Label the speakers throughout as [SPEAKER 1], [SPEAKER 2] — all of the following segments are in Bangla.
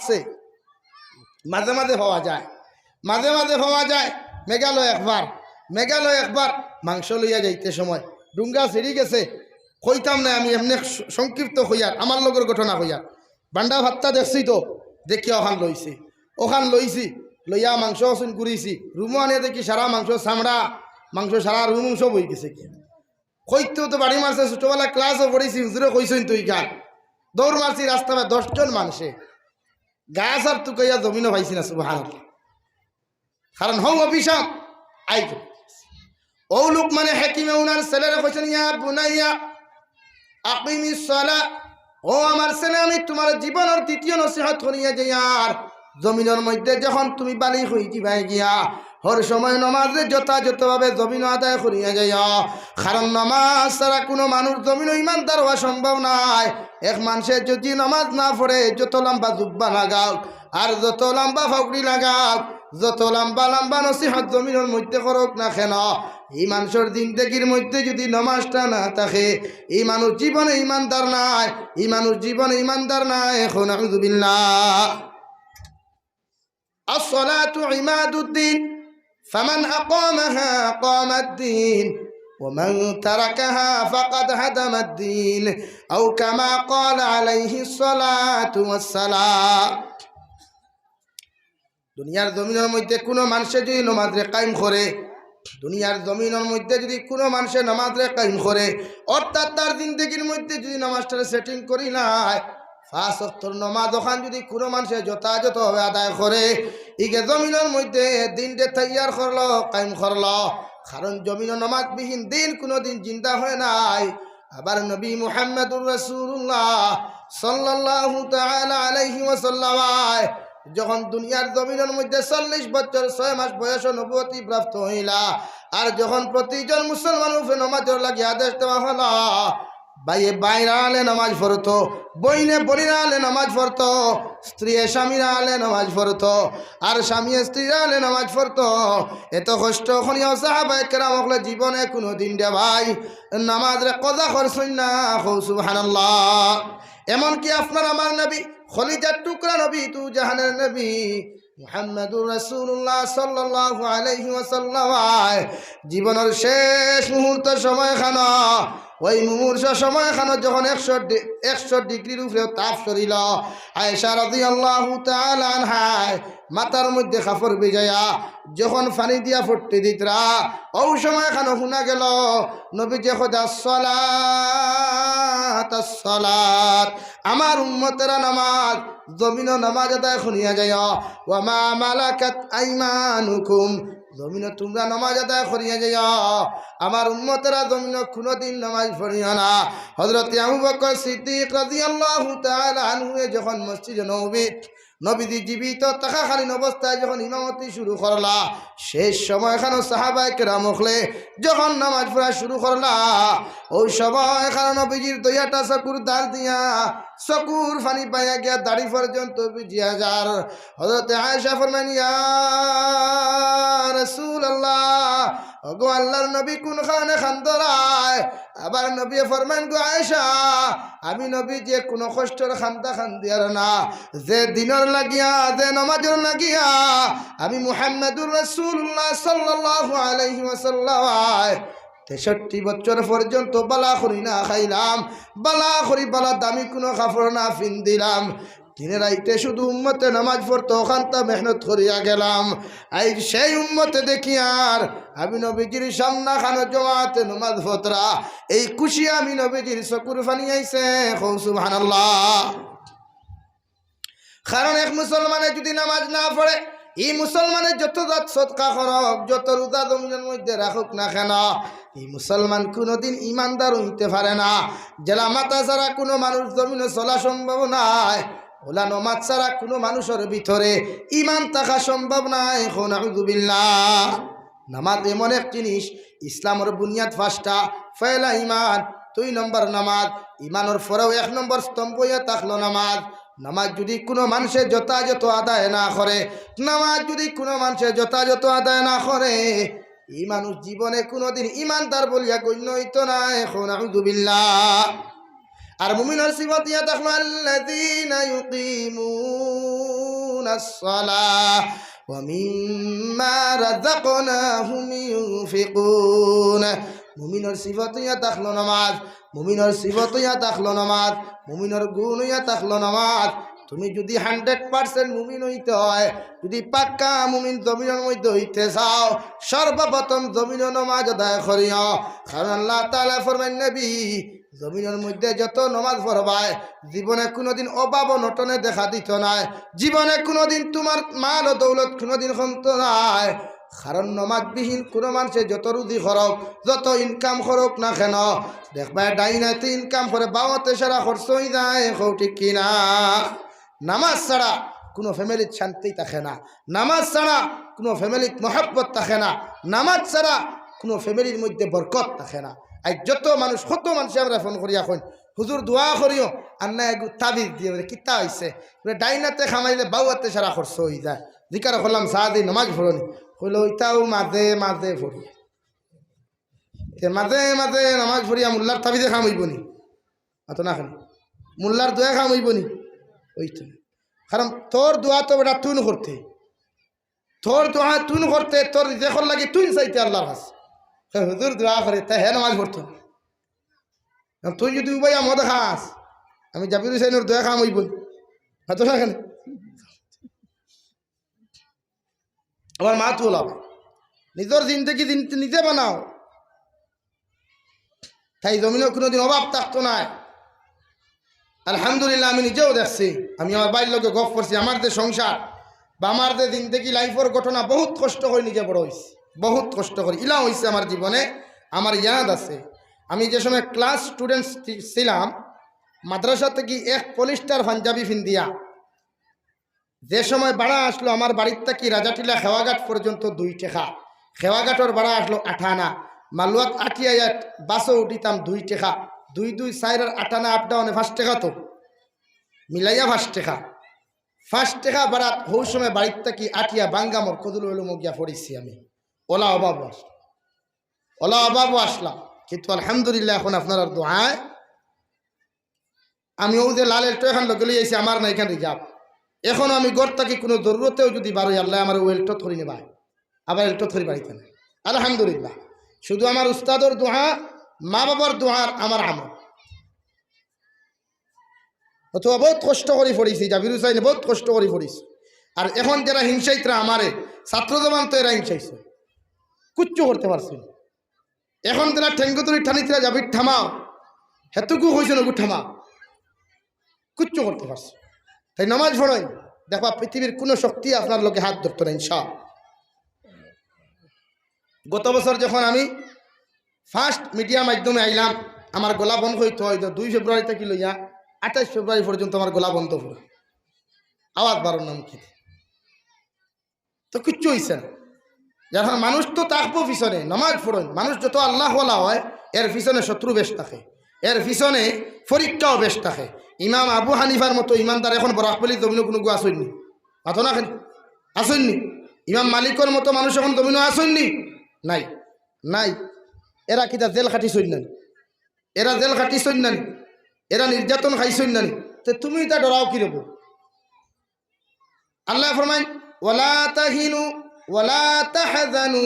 [SPEAKER 1] আছে, মাঝে মাঝে হওয়া যায়, মাঝে মাঝে হওয়া যায়। মেঘালয় একবার মাংস লইয়া যাইতে সময় ডুঙ্গা ছিঁড়ি গেছে, কইতাম না আমি এমনি সংক্ষিপ্ত হইয়ার আমার লগের ঘটনা হইয়ার। বান্ডা ভাতটা দেখছি তো, দেখি ওখান লইছি লইয়া মাংস অসুন করিছি, রুমো আনিয়ে দেখি সারা মাংস চামড়া, মাংস সারা রুম সব হয়ে গেছে। কি কইতেও তো বাড়ি মারছে, ছোটবেলা ক্লাসও পড়েছি, হুজুরে কইছেন তুই গান, দৌড় মারছি রাস্তায় 10 জন মানুষে, গাছ আর তুকাইয়া জমিনও পাইছি না। সুবহানাল্লাহ। কারণ হও অভিশাপ আই ও লোক মানে হাকিমে উনার ছেলেরা কইছেন ইয়া বুনাইয়া আকিমিস সালাহ, ও আমার ছেলে আমি তোমার জীবনের তৃতীয় নসিহত করিয়া যাই, আর জমিনের মধ্যে যখন তুমি বালি হই যাই গিয়া হর সময় নমাজে যথাযথভাবে জমিন আদায় করিয়া যাইয়া। কারণ নমাজ ছাড়া কোনো মানুষ জমিন ইমানদার হওয়া সম্ভব নাই। এক মানুষে যদি নমাজ না পড়ে, যত লম্বা জুব্বা লাগাও আর যত লম্বা ফাউকড়ি লাগাও, যত লম্বা লম্বা নসিহত জমিনের মধ্যে করুক না কেন, এই মানুষের জিন্দেগির মধ্যে যদি নমাজটা না থাকে, এই মানুষ জীবনে ইমানদার নাই, এই মানুষ জীবনে ইমানদার নাই। এখন আউযুবিল্লাহ। আসসালাতু ইমাদুদ্দিন ফামান আকামাহা আকামাদ্দিন ওয়ামান তারাকাহা ফাকাদ হাদামাদ্দিন আও কামা ক্বালা আলাইহিস সালাতু ওয়াসসালাম। দুনিয়ার জমিনের মধ্যে কোনো মানুষে যদি নামাজে কায়েম করে, দুনিয়ার জমিনের মধ্যে যদি কোনো মানুষে নামাজে কায়েম করে, অর্থাৎ তার জিন্দেগির মধ্যে যদি নামাজটারে সেটিং করি নাই, 5 ওয়াক্তের নামাজ ওখান যদি কোনো মানুষে যথাযথভাবে আদায় করে, ইকে জমিনের মধ্যে দিনটা তৈয়ার করলো, কায়েম করলো। কারণ জমিনের নামাজবিহীন দিন কোনোদিন জিন্দা হয় নাই। আবার নবী মুহাম্মদুর রাসূলুল্লাহ সাল্লাল্লাহু তাআলা আলাইহি ওয়াসাল্লাম যখন দুনিয়ার জমিনের মধ্যে 40 বছর 6 মাস বয়সে নবুয়তি প্রাপ্ত হইলা, আর যখন প্রতিজন মুসলমান উপরে নামাজের লাগি আদেশ দেওয়া হলো, ভাইয়ে বাইরা আলে নামাজ পড়তো, বইনে বলিরা আলে নামাজ পড়তো, স্ত্রী স্বামীরা আলে নামাজ পড়তো, আর স্বামী স্ত্রীরা আলে নামাজ পড়তো। এত কষ্ট করিয়া সাহাবায়ে কেরাম হলে জীবনে কোনো দিন দে ভাই নামাজ রে কজা করছেন না। সুবহানাল্লাহ। এমনকি আপনার আমার নবী, খলিজার টুকরা নবী, তু জাহানের নবী মুহাম্মদুর রাসূলুল্লাহ সাল্লাল্লাহু আলাইহি ওয়াসাল্লাম জীবনের শেষ মুহূর্ত সময়খানা, ওই মুমূর্ষ সময়খানা যখন 100 ডিগ্রির উপরে তাপ সরিল, আয়েশা রাদিয়াল্লাহু তাআলা আনহা মাথার মধ্যে কাপড় ভিজাইয়া যখন পানি দিয়া ফুটতে দিতরা, ওই সময়খানা শোনা গেল নবীজি খোদা সালাত সালাত, আমার উম্মতেরা নামাজ জমিন নামাজ আদায় শুনিয়া যায়, ওয়া মা মালাকাত আইমানুকুম, জমিন তোমরা নামাজ আদায় করিয়া যাইয়া, আমার উম্মতেরা জমিন কোনোদিন নামাজ পড়িয়া না। হযরত আবু বকর সিদ্দিক রাদিয়াল্লাহু তাআলা আনহু যখন মসজিদে নবীজি জীবিত থাকাকালীন অবস্থায় যখন ইমামতি শুরু করলা, শেষ সময়খানে সাহাবায়ে কেরাম হলে যখন নামাজ পড়া শুরু করলা, ওই সময়খানে নবীজির দয়াটা চকুর দ্বার দিয়া চকুর পানি পাইয়া গিয়া দাড়ি পর্যন্ত ভিজিয়া যার। হযরত আয়েশা ফরমান, ইয়া রাসূলুল্লাহ, ওগো আল্লাহর নবী কোনখানে খান্দরায়? আবার নবী ফরমান, গো আয়েশা, আমি নবী যে কোনো কষ্টের খান্দা খান্দিয়ার না, যে দিনের লাগিয়া যে নামাজের লাগিয়া আমি মুহাম্মদুর রাসূলুল্লাহ সাল্লাল্লাহু আলাইহি ওয়াসাল্লাম 63 বছর পর্যন্ত বালা করি না খাইলাম, বালা করি বালা দামি কোনো কাপড় না পিন্দিলাম, দিনে রাইতে শুধু উম্মতে নামাজ পড়তো, ওখানটা মেহনত করিয়া গেলাম। আজ সেই উম্মতে দেখি আর আমি নবীজির সামনা খানো জমাতে নামাজ পড়রা, এই খুশি আমি নবীজির চকুর পানি আইছে। সুবহানাল্লাহ। কারণ এক মুসলমানে যদি নামাজ না পড়ে, এই মুসলমানের যত দাত সদকা করক, যত রোজা জমিনের মধ্যে রাখুক না কেন, এই মুসলমান কোনোদিন ইমানদার হইতে পারে না। জেলা মাতা ছাড়া কোনো মানুষ জমিনে চলা সম্ভব নাই, ওলা নমাজ ছাড়া কোনো মানুষের ভিতরে ইমান থাকা সম্ভব নাই। নাউযুবিল্লাহ। নামাজ এমন এক জিনিস, ইসলামের বুনিয়াদ 5টা, পয়লা ইমান, 2 নম্বর নামাজ, ইমানের পরেও 1 নম্বর স্তম্ভ হইয়া থাকলো নামাজ। নামাজ যদি কোনো মানুষের যথাযথ আদায় না করে, নামাজ যদি কোনো মানুষের যথাযথ আদায় না করে, এই মানুষ জীবনে কোনোদিন ইমানদার বলিয়া গণ্য হইত না। নাউযুবিল্লাহ। আর মুমিনের সিফাত ইয়া থাকলো আল্লাযীনা ইউকিমুন ইকিমুনাস সালাহ ওয়া মিম্মা রাযাকনাহুম ইউনফিকুন। মুমিনের সিফত হইয়া থাকলো নামাজ, মুমিনের সিফত হইয়া থাকলো নামাজ, মুমিনের গুণ হইয়া থাকলো নামাজ। তুমি যদি 100% মুমিন হইতে হয়, যদি পাক্কা মুমিন জমিনের মধ্যে হইতে চাও, সর্বপ্রথম জমিনের নামাজ আদায় করিও। কারণ আল্লাহ তাআলা ফরমান, নবী জমিনের মধ্যে যত নামাজ পড়বায় জীবনে কোনোদিন অভাব অনটনে দেখা দিত না, জীবনে কোনোদিন তোমার মাল ও দৌলত কোনোদিন কমত নাই। কারণ নমাজবিহীন কোনো মানুষে যত রুজি খরক, যত ইনকাম খরক না কেন, দেখবা ডাইনাতে ইনকাম করে বাওয়াতে সারা খরচ হয়ে যায়। ঠিক কিনা? নামাজ ছাড়া কোনো ফ্যামিলির শান্তি থাকে না, নামাজ ছাড়া কোনো ফ্যামিলির মহব্বত থাকে না, নামাজ ছাড়া কোনো ফ্যামিলির মধ্যে বরকত থাকে না। আর যত মানুষ, কত মানুষ আমরা ফোন করি এখন, হুজুর দোয়া করিও, আর না একটু তাবিজ দিয়ে বলে কিতা হয়েছে, ডাইনাতে খামাইলে বাউয়াতে সারা খরচ হয়ে যায়। জিকার করলাম সাহাদি নামাজ পড়নি, কইল ওইটাও মাঝে মাঝে পড়ি, মাঝে মাঝে নামাজ পড়িয়া মোল্লার তাবিজে খামাইব নি? অত না খানি মোল্লার দোয়া খামাইব নি? ওইটা কারণ তোর দোয়া তো বেটা তুন করতে, তোর দোয়া তুন করতে, তোর দেখর লাগে তুই চাইতে আল্লাহর কাছে। হুজুর দোয়া করে তাই হ্যাঁ নামাজ পড়তো। তুই যদি উবাইয়া মদ খাস, আমি জাবির হুসাইনের দোয়া খাম হইব হতো না কেন? আমার মা তো ওলাবে নিজের জিন্দগি নিজে বানাও, তাই জমিনে কোনোদিন অভাব থাকতো না। আলহামদুলিল্লাহ আমি নিজেও দেখছি, আমি আমার বাড়ির লোকে গপ করছি, আমার যে সংসার বা আমার যে জিন্দগি লাইফের ঘটনা বহুত কষ্ট করে নিজে বড় হয়েছি, বহুত কষ্ট করে ইলা হয়েছে আমার জীবনে। আমার ইয়াদ আছে, আমি যে সময় ক্লাস স্টুডেন্ট ছিলাম, মাদ্রাসা থেকে এক পলিস্টার পাঞ্জাবি ফিন্দিয়া যে সময় ভাড়া আসলো আমার বাড়ির থেকে রাজাটিলা খেওয়াঘাট পর্যন্ত 2 টাকা, খেওয়াঘাটর ভাড়া আসলো 8 আনা, মালুয়াত আটিয়াত বাসও উঠিতাম 2 টাকা, 2 4 আর 8 আনা আপ ডাউনে 5 টাকা, তো মিলাইয়া 5 টাকা, 5 টাকা ভাড়া। ওই সময় বাড়ির থেকে আটিয়া বাঙ্গামর কদুল হলো গিয়া পড়েছি আমি, ওলা অভাবও আসলাম। কিন্তু আলহামদুলিল্লাহ এখন আপনার দোয়ায় আমি ও যে লালের তো এখন লোকে লইয়াছি, আমার না এখানে রিজার্ভ। এখন আমি গড় থাকি কোনো জরুরতেও যদি বারোই আল্লাহ আমার ওয়েলটো ধরি নেবাই, আবার এলটো ধরি বাড়িতে না। আলহামদুলিল্লাহ শুধু আমার উস্তাদর দোয়া, মা বাবার দোয়ার আমার আমল। অথবা বহুত কষ্ট করে পড়েছি, জাবির হুসাইনে বহুত কষ্ট করে পড়েছি। আর এখন যারা হিংসাইতরা আমারে ছাত্র জবান তো এরা হিংসাইছে, কুচ্ছু করতে পারছি। এখন যারা ঠেঙ্গুতুরি ঠানিতরা জাবির থামাও, হেতুকু হয়েছে নগু থামাও, কুচ্ছু করতে পারছি। তাই নামাজ পড়াই দেখবা পৃথিবীর কোনো শক্তি আপনার লোকে হাত ধরতো না ইনশাআল্লাহ। গত বছর যখন আমি ফার্স্ট মিডিয়া মাধ্যমে আইলাম, আমার গলা বন্ধ হইতে হয় 2 ফেব্রুয়ারি থেকে লইয়া 28 ফেব্রুয়ারি পর্যন্ত আমার গলা বন্ধ পুরো, আওয়াজ বারোর নাম খেতে তো কিচ্ছু হয়েছে না। যখন মানুষ তো থাকবো পিছনে, নামাজ পড়েন, মানুষ যত আল্লাহওয়ালা হয় এর পিছনে শত্রু বেশ থাকে, এর পিছনে পরীক্ষাও বেশ থাকে। ইমাম আবু হানিফার মতো ইমানদার এখন বরাকবলি জমিনে কোনো গু আসেননি, আতো না আসেননি। ইমাম মালিকের মতো মানুষ এখন জমিনে আসেননি, নাই নাই। এরা কিতা জেল খাটি সৈন্যানি, এরা জেল খাটি সৈন্যানি, এরা নির্যাতন খাই সৈন্যানি। তো তুমি এটা ডরাও কি রব? আল্লাহ ফরমাইন ওয়ালা তাহিনু ওয়ালা তাহজানু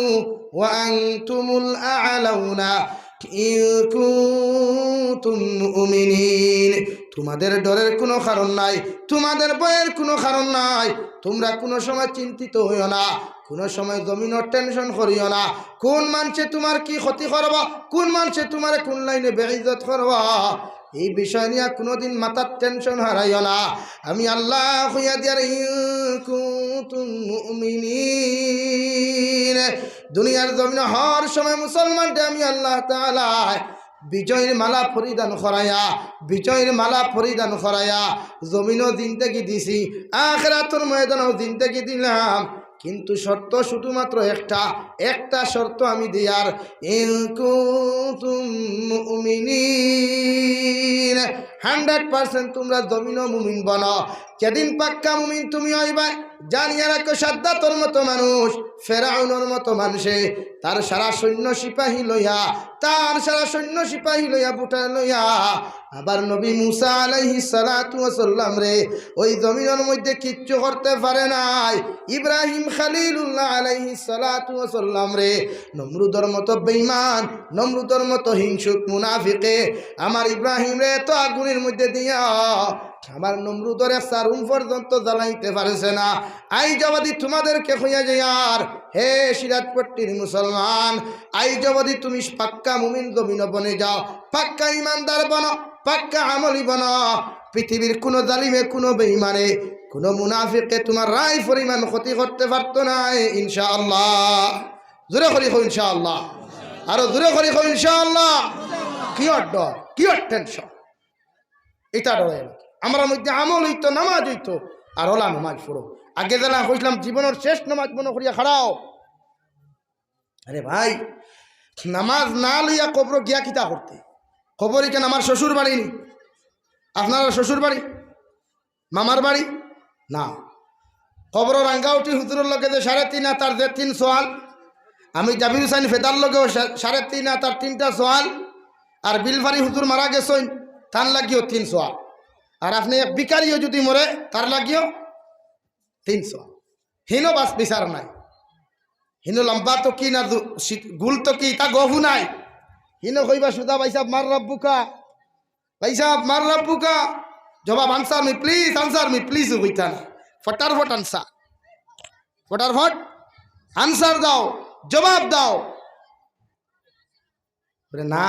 [SPEAKER 1] ওয়া আনতুমুল আ'লাউনা ইন কুনতুম মুমিনিন। তোমাদের ডরের কোনো কারণ নাই, তোমাদের ভয়ের কোনো কারণ নাই। তোমরা কোনো সময় চিন্তিত হইও না, কোনো সময় জমিনের টেনশন করিও না। কোন মানুষে তোমার কি ক্ষতি করবা, কোন মানুষে তোমার কোন লাইনে বেইজ্জত করবা, এই বিষয় নিয়ে কোনোদিন মাথার টেনশন হারাইও না। আমি আল্লাহ হইয়া দিয়ার কুনতুম মুমিনিন। দুনিয়ার জমিনে হর সময় মুসলমানকে আমি আল্লাহ তাআলা বিজয়ের মালা পরিধান করাইয়া, বিজয়ের মালা পরিধান করাইয়া জমিনও জিন্দেগি দিছি, আখিরাতের ময়দানেও জিন্দেগি দিলাম। কিন্তু শর্ত শুধুমাত্র একটা শর্ত আমি দিয়ার, ইন কুনতুম মুমিনিন। 100% তোমরা জমিনও মুমিন বনো। যেদিন পাক্কা মুমিন তুমি হইবা, জানিয়া রাখো সাদ্দাতর মতো মানুষ, ফেরাউনের মতো মানুষে তার সারা সৈন্য সিপাহী লইয়া, তার সারা সৈন্য সিপাহী লইয়া বুটা লইয়া আবার নবী মুসা আলাইহিস সালাতু ওয়াস সালাম রে ওই জমিনের মধ্যে কিচ্ছু করতে পারে নাই। ইব্রাহিম খলিলুল্লাহ আলাইহিস সালাতু ওয়াস সালাম রে নমরুদের মতো বেঈমান, নমরুদের মতো হিংসুক মুনাফিকে আমার ইব্রাহিম রে তো আগুনের মধ্যে দিয়া আমার নমরুদরে সারুম পর্যন্ত জ্বালাইতে পারছে না। আই জবাদি তোমাদেরকে হইয়া যায় আর হে সিরাজপট্টির মুসলমান, আই জবাদি তুমি পাক্কা মুমিন জমিন বনে যাও, পাক্কা ইমানদার বনো, পাক্কা আমলি বনো, পৃথিবীর কোনো জালিমে, কোনো বেঈমানে, কোনো মুনাফিকে তোমার রায় পরিমাণ ক্ষতি করতে পারতো না ইনশাআল্লাহ। জোরে করি হো ইনশাআল্লাহ, আরো জোরে করি হো ইনশাআল্লাহ। কি ডর, কি টেনশন, এটা ডরে আমার মধ্যে আমল হইতো, নামাজ হইতো, আর ওলা নামাজ পড়ো। আগে জানা কইলাম জীবনের শেষ নামাজ মনে করিয়া খাড়াও। আরে ভাই, নামাজ না লইয়া কবর গিয়া কিতা করতে? কবর কেন আমার শ্বশুর বাড়ি নি? আপনারা শ্বশুর বাড়ি, মামার বাড়ি না। কবর রাঙ্গাউটি হুজুরের লগে যে 3.5 আর তার যে 3 সোয়াল, আমি জাবির হুসাইন ফেদার লগেও 3.5 আর তার 3টা সোয়াল, আর বিলফারি হুজুর মারা গেছেন তার লাগিও 3 সোয়াল, আর আপনি বিকারিও যদি মরে তার লাগিও 3 সোয়াল। হিনো বাস বিচার নাই, হিনো লম্বা তো কি না গুল তো কি তা গহু নাই। হিনো কইবা সুদা ভাই সাহেব মার রব্বুকা, ভাই সাহেব মার রব্বুকা, জবাব answer me please, answer me please হইতা না, ফটারফট আনসার, ফটারফট আনসার দাও, জবাব দাও। বলে না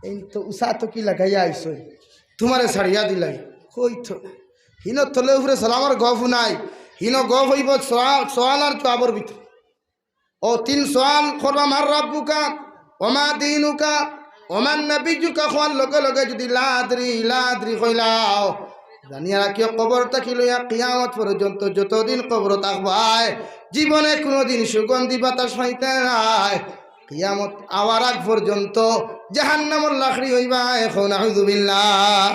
[SPEAKER 1] এই তো উষা তো কি লাগাইয়া আইসো, তোমারে ছাড়িয়া দিলাই কই তো। হিনো তলে উপরে সালামার গফ নাই, হিনো গফ হইব সোয়াল আর জবাবর ভিতরে। ও 3 সোয়াল করবা মার রব্বুকা, ওমা দিনুকা, ওমান নবিয়ুকা খোয়ার লগে লগে যদি লাদ্রি লাদ্রি কইলাও, জানিয়া রাখিও কবর থাকি লইয়া কিয়ামত পর্যন্ত যতদিন কবর থাকবাই জীবনে কোনোদিন সুগন্ধি বাতাস পাইতে নাই। কিয়ামত আওয়ার আগ পর্যন্ত জাহান্নামের লাকড়ি হইবা। এখন আউযুবিল্লাহ।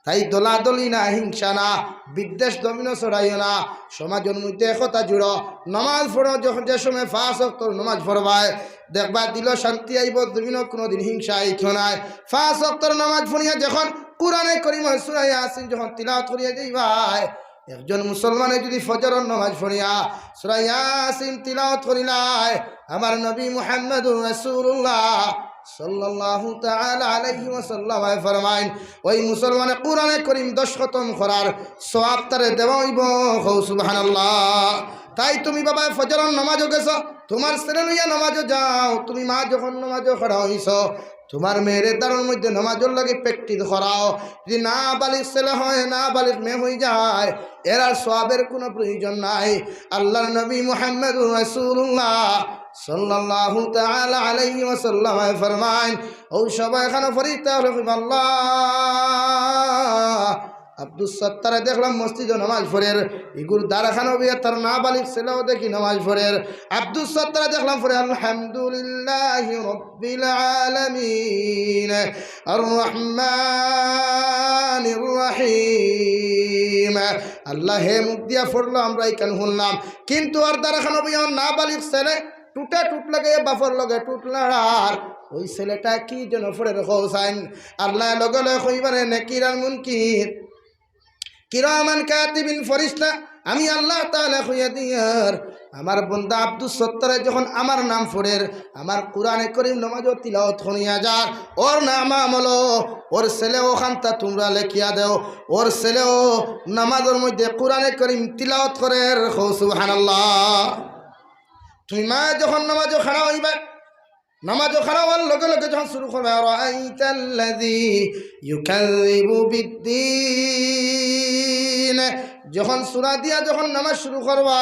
[SPEAKER 1] তাই দলাদলি না, হিংসা না, বিদ্বেষ দমিন ছড়াইও না। সমাজের মধ্যে একতা জুড়ো, নমাজ পড়ো, যখন যে সময় 5 ওয়াক্ত নমাজ পড়বাই দেখবা দিল শান্তি আইব, দমিন কোনোদিন হিংসা আইতো নাই। 5 ওয়াক্ত নমাজ পড়িয়া যখন কুরআনে কারীম সূরা ইয়াসিন যখন তিলাওয়াত করিয়া যাইবাই, একজন মুসলমানে যদি ফজরের নামাজ পড়িয়া সূরা ইয়াসিন তিলাওয়াত করিলাই, আমার নবী মুহাম্মদুর রাসূলুল্লাহ সাল্লাল্লাহু তাআলা আলাইহি ওয়াসাল্লাম ফরমাইন, ওই মুসলমানে কুরআনে কারীম 10 খতম করার সওয়াব তারে দেওয়া হইব। সুবহানাল্লাহ। তাই তুমি বাবা ফজরের নামাজও গেছো, তোমার ছেলে লইয়া নামাজও যাও। তুমি মা যখন নামাজও খড়া হইছো, তোমার মেয়ের দ্বারের মধ্যে নামাজের লাগে প্র্যাকটিস করাও। যদি না বালিক ছেলে হয়, না বালিক মেয়ে হয়ে যায়, এর আর সওয়াবের কোনো প্রয়োজন নাই। আল্লাহর নবী মুহাম্মদুর রাসূলুল্লাহ সাল্লাল্লাহু তাআলা আলাইহি ওয়াসাল্লাম ফরমাইন, ও সবাই এখানে ফরিস্তা হলো আল্লাহ। আব্দুস সত্তারে দেখলাম মসজিদে নামাজ পড়ের, ইগুর দারাখানো বিয়ে তার না বালিক ছেলেও দেখি নামাজ পড়ের। আব্দুস সত্তারে দেখলাম পড়ে আলহামদুলিল্লাহি রাব্বিল আলামিন আর রহমানির রহিম। আল্লাহ হে মুখ দিয়া পড়লো, আমরা এখানে শুনলাম, কিন্তু আর দারাখানো বিয়ে না বালিক ছেলে টুটা টুট লাগে, বাফর লগে টুট লড়ার, ওই ছেলেটা কি যেন পড়ে হোসাইন। আল্লাহ লগে লগে কইবারে নেকির আর মুনকির কিরামান কাতিবিন ফেরেশতা, আমি আল্লাহ তাআলা কইয়া দিয়ার আমার বান্দা আব্দুস সত্তারে যখন আমার নাম পড়ের, আমার কোরআনে কারীম নামাজও তিলাওয়াত করিয়া যার, ওর নাম আমলো ওর ছেলে ওখানটা তোমরা লেখিয়া দেও, ওর ছেলেও নামাজের মধ্যে কোরআনে কারীম তিলাওয়াত করে। সুবহানাল্লাহ। তুমি মা যখন নামাজও খাড়া হইবা, নামাজও খাড়া হওয়ার লগে লগে যখন শুরু করবে রাআইতাল্লাযী ইউকাযযিবু বিদ্দীন, যখন সূরা দিয়া যখন নামাজ শুরু করবা,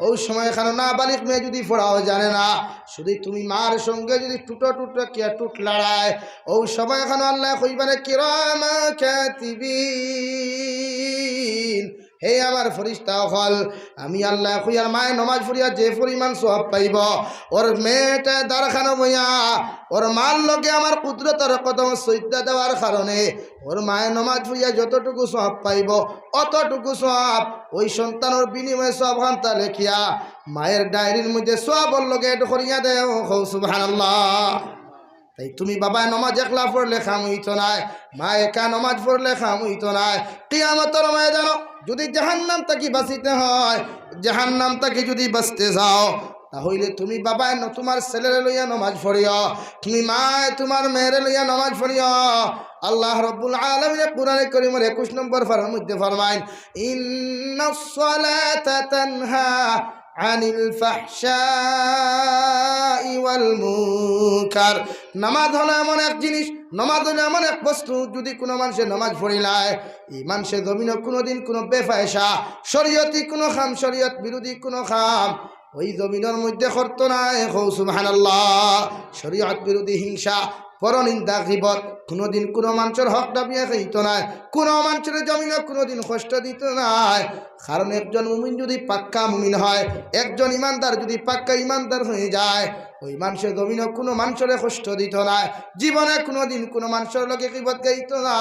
[SPEAKER 1] ওই সময় এখানে না বালিক মেয়ে যদি পড়াও জানে না, শুধু তুমি মার সঙ্গে যদি টুটো টুটো কিয়া টুট লড়ায়, ওই সময় এখানে আল্লাহ কইবারে কিরামা কাতিবিন, হে আমার ফেরেশতা হল, আমি আল্লাহ কইয়ার মায়ের নামাজ পড়িয়া যে পরিমাণ সওয়াব পাইব, ওর মেয়েটা দারখানো বইয়া ওর মার লগে আমার কুদরতের কদম সজদা দেওয়ার কারণে ওর মায়ের নামাজ পড়িয়া যতটুকু সওয়াব পাইব, অতটুকু সওয়াব ওই সন্তানের বিনিময়ে সওয়াব হান্তা লেখিয়া মায়ের ডায়েরির মধ্যে সওয়াবর লগে এড করিয়া দেও। সুবহানাল্লাহ। তাই তুমি বাবা নামাজ একলা পড়লে কাম হইতো না, মা একা নামাজ পড়লে কাম হইতো না। কিয়ামতের ময়দান যদি জাহান্নাম থেকে বাঁচিতে হয়, জাহান্নাম থেকে যদি বাঁচতে যাও, তাহলে তুমি বাবা তোমার ছেলেরে লইয়া নামাজ পড়িও, তুমি মা তোমার মেয়েরে লইয়া নামাজ পড়িও। আল্লাহ রাব্বুল আলামিন কোরআনে কারীমের 21 নম্বর পারার মধ্যে ফরমায়, ইন্নাস সালাতা তানহা আনিল ফাহশাই ওয়াল মুনকার। নামাজ হলো এমন এক জিনিস, নামাজ হলো এমন এক বস্তু, যদি কোনো মানুষের নামাজ পড়িলায়, এই মানুষের জমিনে কোনোদিন কোনো বেফায়সা শরীয়তি কোনো খাম, শরীয়ত বিরোধী কোনো খাম ওই জমিনের মধ্যে করতো না। সুবহানাল্লাহ। শরীয়ত বিরোধী হিংসা, পরনিন্দা, গীবত কোনোদিন কোনো মানুষের হক দাবিয়ে খাইতো না, কোনো মানুষের জমিনে কোনোদিন কষ্ট দিত না। কারণ একজন মুমিন যদি পাক্কা মুমিন হয়, একজন ইমানদার যদি পাক্কা ইমানদার হয়ে যায়, ওই মানুষের জমিনে কোনো মানুষের কষ্ট দিত না, জীবনে কোনোদিন কোনো মানুষের লোকে গীবত গাইত না।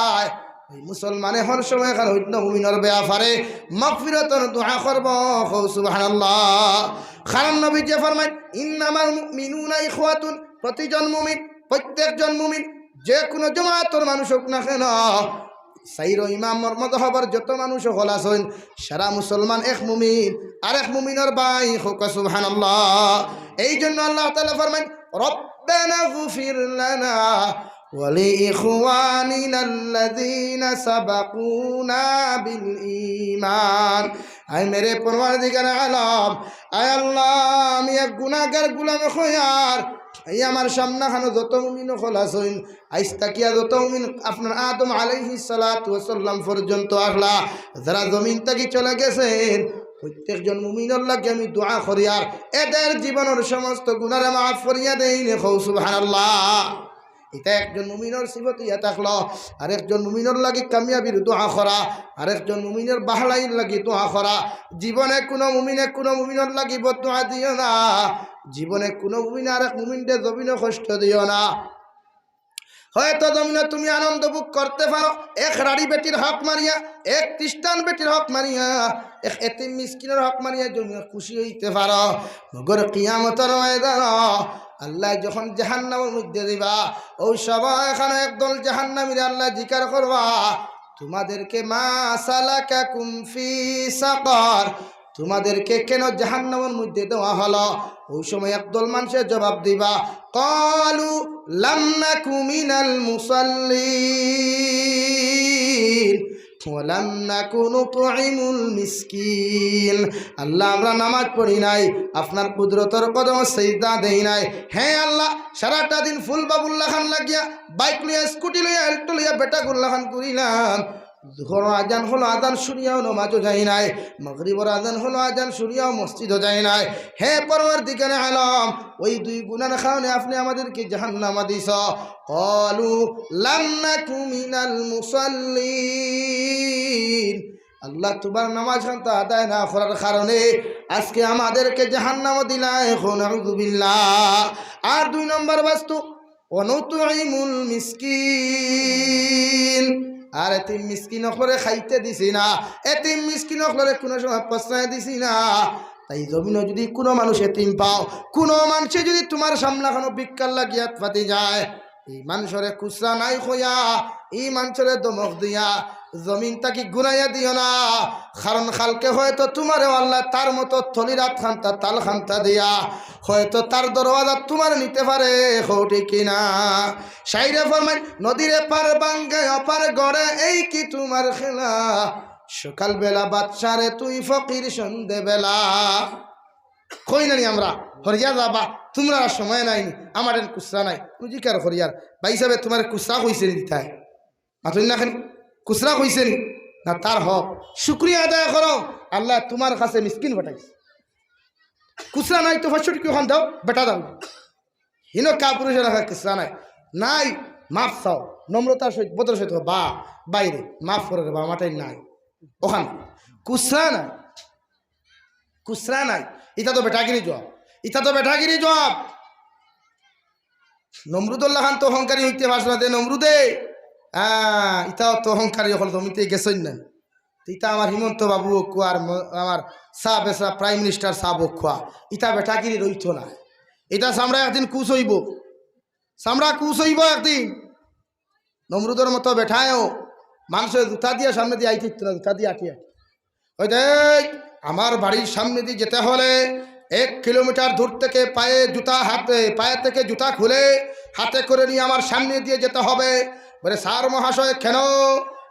[SPEAKER 1] এই মুসলমানে হর সময় খান হইত মুমিনের ব্যাপারে মাগফিরাতের দোয়া করব। সুবহানাল্লাহ। কারণ নবী যে ফরমায়, ইন্নামাল মুমিনুনা ইখওয়াতুন, প্রতিজন মুমিন, প্রত্যেকজন মুমিন যে কোনো জামাতের মানুষ হোক না কেন, সাইরো ইমামর মাযহাবের যত মানুষ হল আছেন, সারা মুসলমান এক মুমিন আর এক মুমিনের ভাই হোক। সুবহানাল্লাহ। এই জন্য আল্লাহ তাআলা ফরমায়, রব্বানা গফির লানা ওয়া লিইখওয়ানিনা আল্লাযীনা সাবাকুনা বিল ঈমান। আয় মেরে পরওয়ারদিগার আলম, আয় আল্লাহ, আমি এক গুনাহগার গোলাম খয়ার, এই আমার সামনে খানো যত মুমিন হল আছেন, আইজ তাকিয়া যত মুমিন আপনার আদম আলাইহিস সালাতু ওয়াস সালাম পর্যন্ত আসলা, যারা জমিন থেকে চলে গেছেন, প্রত্যেকজন মুমিনের লাগে আমি দোয়া করি আর এদের জীবনের সমস্ত গুনাহ মাফ করিয়া দেই। সুবহানাল্লাহ। এটা একজন মুমিনের সিফত ইয়া থাকলো। আরেকজন মুমিনের লাগে কামিয়াবির দোয়া করা, আরেকজন মুমিনের বাহলাইর লাগে দোয়া করা। জীবনে কোনো মুমিনের লাগে বদদোয়া দিও না, জীবনে কোনো মুমিন আরেক মুমিনকে জমিনে কষ্ট দিও না। হয়তো জমিনে তুমি আনন্দ ভোগ করতে পারো এক রাড়ি বেটির হক মারিয়া, এক খ্রিস্টান বেটির হক মারিয়া, এক এতিম মিসকিনের হক মারিয়া জমিনে খুশি হইতে পারো। মগর কিয়ামতের ময়দান আল্লাহ যখন জাহান্নামের মধ্যে দিবা, ওই সময় এখানে একদল জাহান্নামীরা আল্লাহ জিকার করবা, তোমাদেরকে মা সালাকাকুম ফি সাকার, তোমাদেরকে কেন জাহান্নামের মধ্যে দেওয়া হলো? ওই সময় একদল মানুষের জবাব দিবা, ক্বালু লাম নাকু মিনাল মুসাল্লিন ওয়া লাম নাকু নুতঈমুল মিসকিন। আল্লাহ, আমরা নামাজ পড়ি নাই, আপনার কুদরতের কদমে সিজদা দেই নাই। হ্যাঁ আল্লাহ, সারাটা দিন ফুল বাবুল্লাহ খান লাগিয়া, বাইক লইয়া, স্কুটি লইয়া, এল্টো লইয়া বেটা গুল্লা খান করিলাম। জোহর আজান হলো, আজান শুনিয়াও নামাজও যাই নাই। মাগরিবের আজান হলো, আজান শুনিয়াও মসজিদও যাই নাই। হে পরওয়ারদিগারে আলম, ওই দুই গুনার কারণে আপনি আমাদেরকে জাহান্নামে দিছ। ক্বালু লাম নাকু মিনাল মুসাল্লিন। আল্লাহ, তোমার নামাজ খানটা আদায় না করার কারণে আজকে আমাদেরকে জাহান্নামে দিলা। এখন আউযু বিল্লাহ। আর দুই নম্বর বস্তু, অনুতুইমুল মিসকিন। আর এতিম মিসকিন করে খাইতে দিছি না, এতিম মিসকিন করে কোনো সময় প্রশ্রয় দিছি না। তাই জমিনে যদি কোনো মানুষ এতিম পাও, কোনো মানুষে যদি তোমার সামনে কোনো ভিক্ষার লাগিয়া পাতি যায়, এই মানুষরে খুচরা নাই খোয়া, এই মানুষরে দমক দিয়া জমিন তাকে ঘুরাইয়া দিও না। কারণ কালকে হয়তো তোমারে আল্লাহ তার মতো থলিরাত খান্তা, তাল খান্তা দিয়া হয়তো তার দরওয়াজা তোমার নিতে পারে। হৌটি কিনা সাইরে ফরমাই, নদীরে পার বাঙ্গে অপার গড়ে, এই কি তোমার খেলা? সকালবেলা বাদশারে তুই ফকির, সন্ধে বেলা কই নানি আমরা হরিয়া যাবা, তোমরা সময় নাই, আমার কুসরা নাই। তুমি জিকার হরিয়ার ভাই সাহেব, তোমার কুসরা কইছে নি দিতায় মাতুন না, কুসরা কইছে নি না? তার হক শুক্রিয়া আদায় করো, আল্লাহ তোমার কাছে মিসকিন পাঠাইছে। কুসরা নাই তো 500 টাকা ওখান দাও, বেটা দাও। হিনো কা পুরুষের কুসরা নাই, নাই মাফ চাও, নম্রতার সহিত, বদর সহিত, বা বাইরে মাফ করে বা মাটাই নাই, ওখান কুসরা নাই, কুসরা নাই। ইটা তো বেটাগিরি জবাব, ইটা তো বেটাগিরি জবাব। নমরুদুল্লাহ খান তো অহংকারী হইতে পারছ না, দে নমরুদে। হ্যাঁ, ইটাও তো অহংকারী, হল জমিতে গেছেন না। ইটা আমার হিমন্ত বাবু অক্ষুয়া আর আমার সাহ বেসা প্রাইম মিনিস্টার সাহ অক্ষুয়া, ইটা বেটাগিরি রইত না। এটা সামরা একদিন কুচ হইব, চামড়া কুচ হইব একদিন। নমরুদের মতো বেঠায়ও মানুষের জুতা দিয়ে সামনে দিয়ে আইতে না, জুতা দিয়ে আটি আটি ওই দেখ আমার বাড়ির সামনে দিয়ে যেতে হলে 1 কিলোমিটার দূর থেকে পায়ে জুতা হাতে পায়ে থেকে জুতা খুলে হাতে করে নিয়ে আমার সামনে দিয়ে যেতে হবে। বলে স্যার মহাশয় কেন?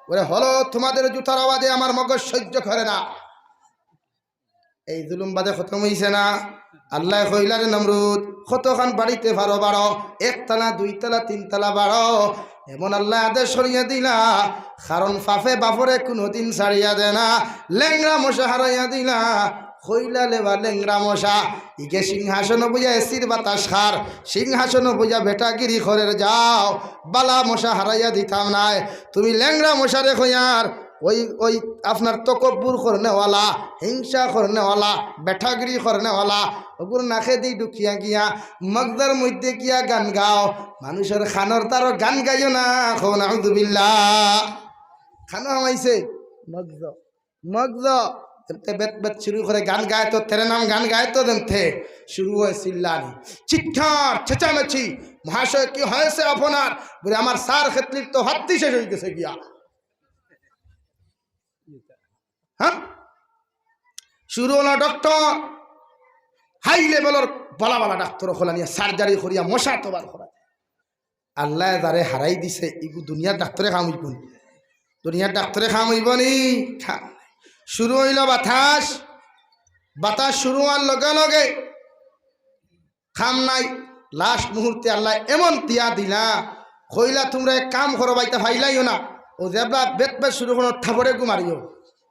[SPEAKER 1] বলে হলো তোমাদের জুতার আওয়াজে আমার মগজ সহ্য করে না। এই জুলুম বাদে খতম হইছে না? আল্লাহ কইলারে নমরুদ কতখান বাড়িতে ভারো বাড়ো, 1 তলা 2 তলা 3 তলা বাড়ো। এমন আল্লাহ আদেশ সরিয়ে দিলা, কারণ ফাফে বাফরে কোনোদিন ছাড়িয়া দে না। লেংরা মশা হারাইয়া দিলা, কইলা লেবা লেংরা মশা ইকে সিংহাসন বুঝা এসির বাতাস খার, সিংহাসন বুঝা বেটাগিরি খরের যাও, বালা মশা হারাইয়া দিতাম নাই। তুমি লেংরা মশারে কইয়ার ওই ওই আপনার তকব্বুর করনেওয়ালা, হিংসা করনেওয়ালা, বেঠাগিরি করনেওয়ালা ওগুর নাখে দি ঢুকিয়া গিয়া মগদার মধ্যে গিয়া গান গাও। মানুষের খানর তারও গান গাইও না। খো নাউযুবিল্লাহ। খানো হামাইছে মগজ মগজ বেত বেত শুরু করে গান গায় তো তেরে নাম গান গায় তো দেনতে শুরু হয় চিল্লানি চিৎকার চেঁচামেচি। মহাশয় কি হয়েছে আপনার? বলে আমার সার ক্ষেত্রির তো হাত্তি শেষ হয়ে গেছে গিয়া। হ্যাঁ শুরু হলো ডক্টর হাই লেভেলের বলা বলা ডাক্তার খোলা নিয়ে সার্জারি করিয়া মশা তোবার করা। আল্লাহ যারে হারাই দিছে ইগু দুনিয়ার ডাক্তারে খাম হইব নি? দুনিয়ার ডাক্তারে খাম হইব নি? শুরু হইল বাতাস, বাতাস শুরু হওয়ার লগে লগে খাম নাই। লাস্ট মুহূর্তে আল্লাহ এমন তিয়া দিলা কইলা তোমরা এক কাম করো বাইতা ফাইলাইও না। ও যেবলা বেত বেত শুরু হলো থাবড়ে গুমারিও।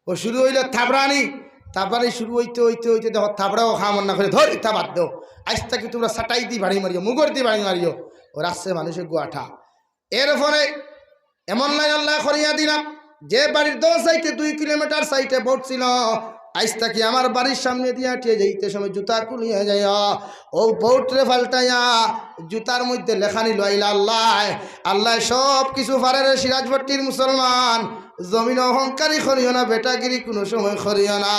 [SPEAKER 1] ও শুরু হইল থাবড়ানি, তারপরে শুরু হইতে হইতে হইতে দেখো থাবড়াও খাওয়া না করে ধর ইতা বাদ দেও। আজ তাকে তোমরা সাটাই দি বাড়ি মারিও, মুগর দি বাড়ি মারিও। ও রাস্তে মানুষের গুয়াঠা। এর ফলে এমন লাইন আল্লাহ করিয়া দিলাম যে বাড়ির 2 সাইডে 2 কিলোমিটার সাইডে বোট ছিল, আজ তাকে আমার বাড়ির সামনে দিয়া টিয়ে যাইতে সময় জুতা কুলিয়া যায়। ও বউটরে ফাল্টাইয়া জুতার মধ্যে লেখা নিল আইলা আল্লাহ। আল্লাহ সব কিছু পারে রে সিরাজভট্টির মুসলমান। জমিন অহংকারী করিও না, বেটাগিরি কোনো সময় করিও না।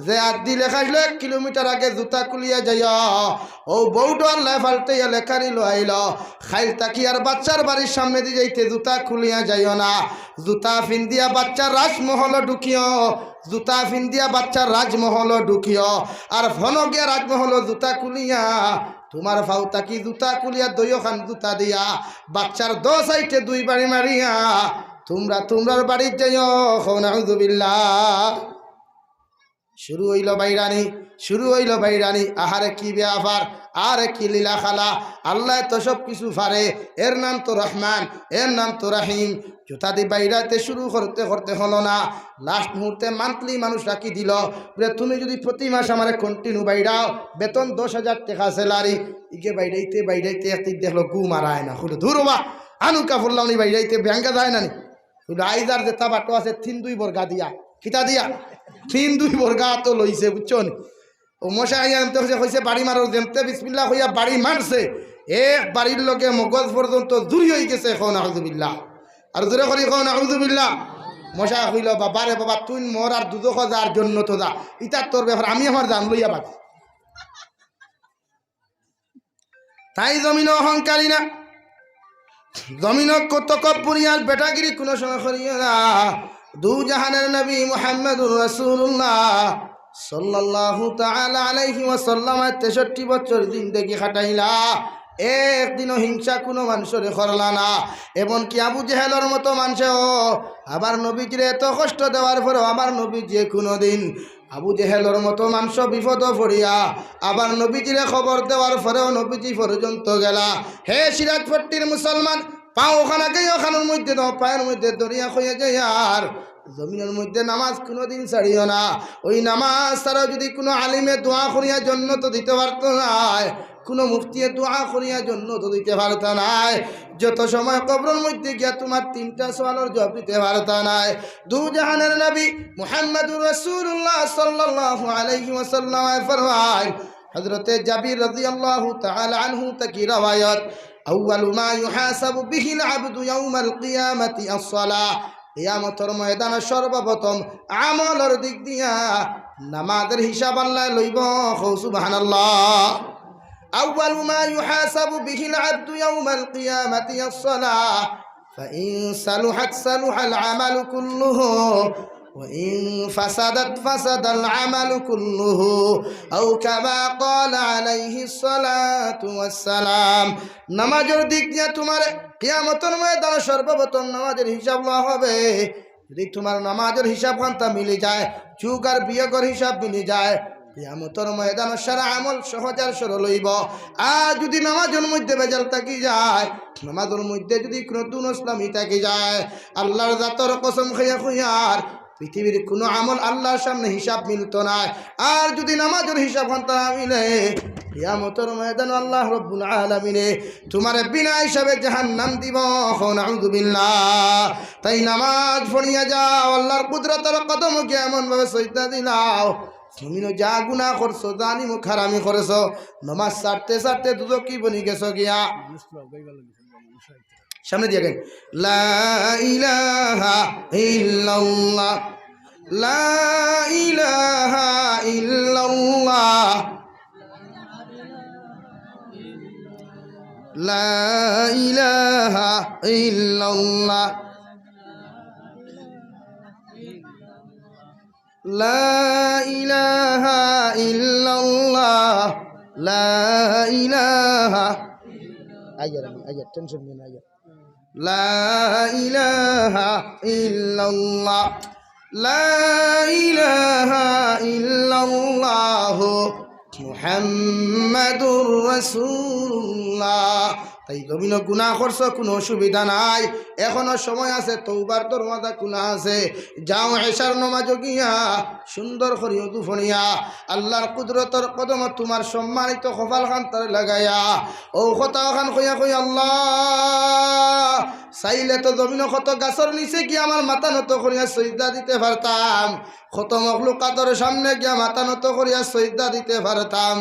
[SPEAKER 1] যে আদি লেখাইল 1 কিলোমিটার আগে জুতা কুলিয়া যায়। ও বউটো আল্লাহ ফাল্টাইয়া লেখা নিল আইল খাইল তাকি আর বাচ্চার বাড়ির সামনে দিয়ে যাইতে জুতা খুলিয়া যাইও না। জুতা ফিন্দিয়া বাচ্চার রাজমহল ঢুকিও, জুতা ফিন্দিয়া বাচ্চার রাজমহল ঢুকিও। আর ফন গিয়া রাজমহল জুতা কুলিয়া তোমার ফাউতা কি জুতা কুলিয়া দইও খান জুতা দিয়া বাচ্চার 2 সাইডে 2 বাড়ি মারিয়া তোমরা তোমরার বাড়ির যাইও। নাউযুবিল্লাহ। শুরু হইল বাইরানি, শুরু হইল বাইরানি। আহারে কি ব্যাপার, আরে কি লীলা খালা। আল্লাহ তো সব কিছু পারে, এর নাম তো রহমান, এর নাম তো রাহিম। জুতা দি বাইরাতে শুরু করতে করতে হলো না। লাস্ট মুহূর্তে মান্থলি মানুষ রাখি দিল বলে তুমি যদি প্রতি মাস আমার কন্টিনিউ বাইরাও বেতন 10,000 টাকা স্যালারি। ইকে বাইরাইতে বাইরাইতে একদিন দেখলো গু মারায় না। হলো ধুরবা আনুকা ফুল্লাম নি বাইরাইতে ব্যাঙ্গা যায় না নি। হলো আইজার যেটা বাটো আছে 3-2 বর্গা দিয়া কিতা দিয়া 3-2 বর্গা তো লইছে বুঝছো নি। ও মশা আইয়া হয়েছে বাড়ি মারো যেমতে বিসমিল্লাহ হইয়া বাড়ি মারছে। এক বাড়ির লোকে মগজ পর্যন্ত দূরি হয়ে গেছে। খাও নাউযুবিল্লাহ। আর জোরে করি খাও নাউযুবিল্লাহ। মশা হইল বাবা রে বাবা তুই মোর আর দুদক যার জন্য তো যা, ইতার তোর ব্যাপার আমি আমার জান লইয়া বাকি। তাই জমিন অহংকারী না, জমিন তকব্বুরি আর বেটাগিরি কোনো সময় করিও না। 2 জাহানের নবী মুহাম্মদুর রাসূলুল্লাহ সাল্লাল্লাহু তাআলা আলাইহি ওয়াসাল্লাম 63 বছর জিন্দেগি কাটাইলা। একদিনও হিংসা কোনো মানুষের করলা না। এমনকি আবু জেহেলের মতো মানুষও আবার নবীজির এত কষ্ট দেওয়ার পরেও আমার নবীজি কোনোদিন আবু জেহেলের মতো মানুষ বিপদ পড়িয়া আবার নবীজিরে খবর দেওয়ার পরেও নবীজি পর্যন্ত গেলা। হে সিরাজপট্টির মুসলমান, পাও ওখানে ওখানের মধ্যে দাও, পায়ের মধ্যে দরিয়া হয়ে যায়। আর জমিনের মধ্যে নামাজ কোনোদিন ছাড়িও না। ওই নামাজ ছাড়াও যদি কোনো আলিমে দোয়া করিয়া জন্য তো দিতে পারত না, কোনো মুফতিয়ে দোয়া করিয়া জন্য তো দিতে পারত নাই। যত সময় কবরের মধ্যে গিয়া তোমার 3টা সওয়ালের জবাব দিতে পারত নাই। 2 জাহানের নবী মুহাম্মদুর রাসূলুল্লাহ সাল্লাল্লাহু আলাইহি ওয়াসাল্লাম ফরমায়, হযরতে জাবির রাদিয়াল্লাহু তাআলা আনহু থেকে রওয়ায়াত, আউয়ালু মা ইউহাসাবু বিহিল আবদু ইয়াউমাল কিয়ামাতি আস-সালাহ। কিয়ামতের ময়দানে সর্বপ্রথম আমলের দিক দিয়া নামাজের হিসাব আল্লাহ লইব। সুবহানাল্লাহ। আউয়ালু মা ইউহাসাবু বিহিল আবদু ইয়াউমাল কিয়ামাতি আস-সালাহ ফাইন সালুহাত সালুহাল আমালু কুল্লুহু وإن فسدت فسد العمل كله أو كما قال عليه الصلاة والسلام নামাজের দিক দিয়ে তোমার কিয়ামতের ময়দানে সর্বপ্রথম নামাজের হিসাব লওয়া হবে যদি তোমার নামাজের হিসাব খান্তা মিলে যায় চুক আর বিয়োগের হিসাব মিলে যায় কিয়ামতের ময়দানে সারা আমল সহজ আর সরল হইব আর যদি নামাজের মধ্যে বেজাল থাকি যায় নামাজের মধ্যে যদি কোনো দুনসলামি থাকি যায় আল্লাহর জাতের কসম খাইয়া খুইয়ার পৃথিবীর কোনো আমল আল্লাহর সামনে হিসাব মিলতো না আর যদি নামাজের হিসাব খান্তা মিলে কিয়ামতের ময়দানে আল্লাহ রাব্বুল আলামিনে তোমার বিনা হিসাবে জাহান্নাম দিব নাউযুবিল্লাহ তাই নামাজ পড়িয়া যাও আল্লাহর কুদরতের কদমকে এমন ভাবে সজদা দিলাও তুমিও যা গুনাহ করছো জানি মুখারামি করেছো নামাজ ছাড়তে ছাড়তে দুজকি বনি গেছো গিয়া সামনে দিয়ে গেন লা ইলাহা ইল্লাল্লাহ লা ইলাহা ইল্লাল্লাহ লা ইলাহা ইল্লাল্লাহ লা ইলাহা ইল্লাল্লাহ লা ইলাহা আয়ার টেনশন নিন আয়ার লা ইলাহা ইল্লাল্লাহ লা ইলাহা ইল্লাল্লাহ মুহাম্মাদুর রাসূলুল্লাহ তাই জমিন গুনাহ করছো কোনো অসুবিধা নাই এখনো সময় আছে তওবার দরওয়াজা খোলা আছে যাও এশার নামাজ গিয়া সুন্দর করিও দুফনিয়া আল্লাহর কুদরতের কদম তোমার সম্মানিত কপাল খান তার লাগাইয়া ও কথা খান কইয়া কই আল্লাহ চাইলে তো জমিন কত গাছের নিচে গিয়ে আমার মাথা নত করিয়া সজদা দিতে পারতাম কত মখলুকাতের সামনে গিয়া মাথা নত করিয়া সজদা দিতে পারতাম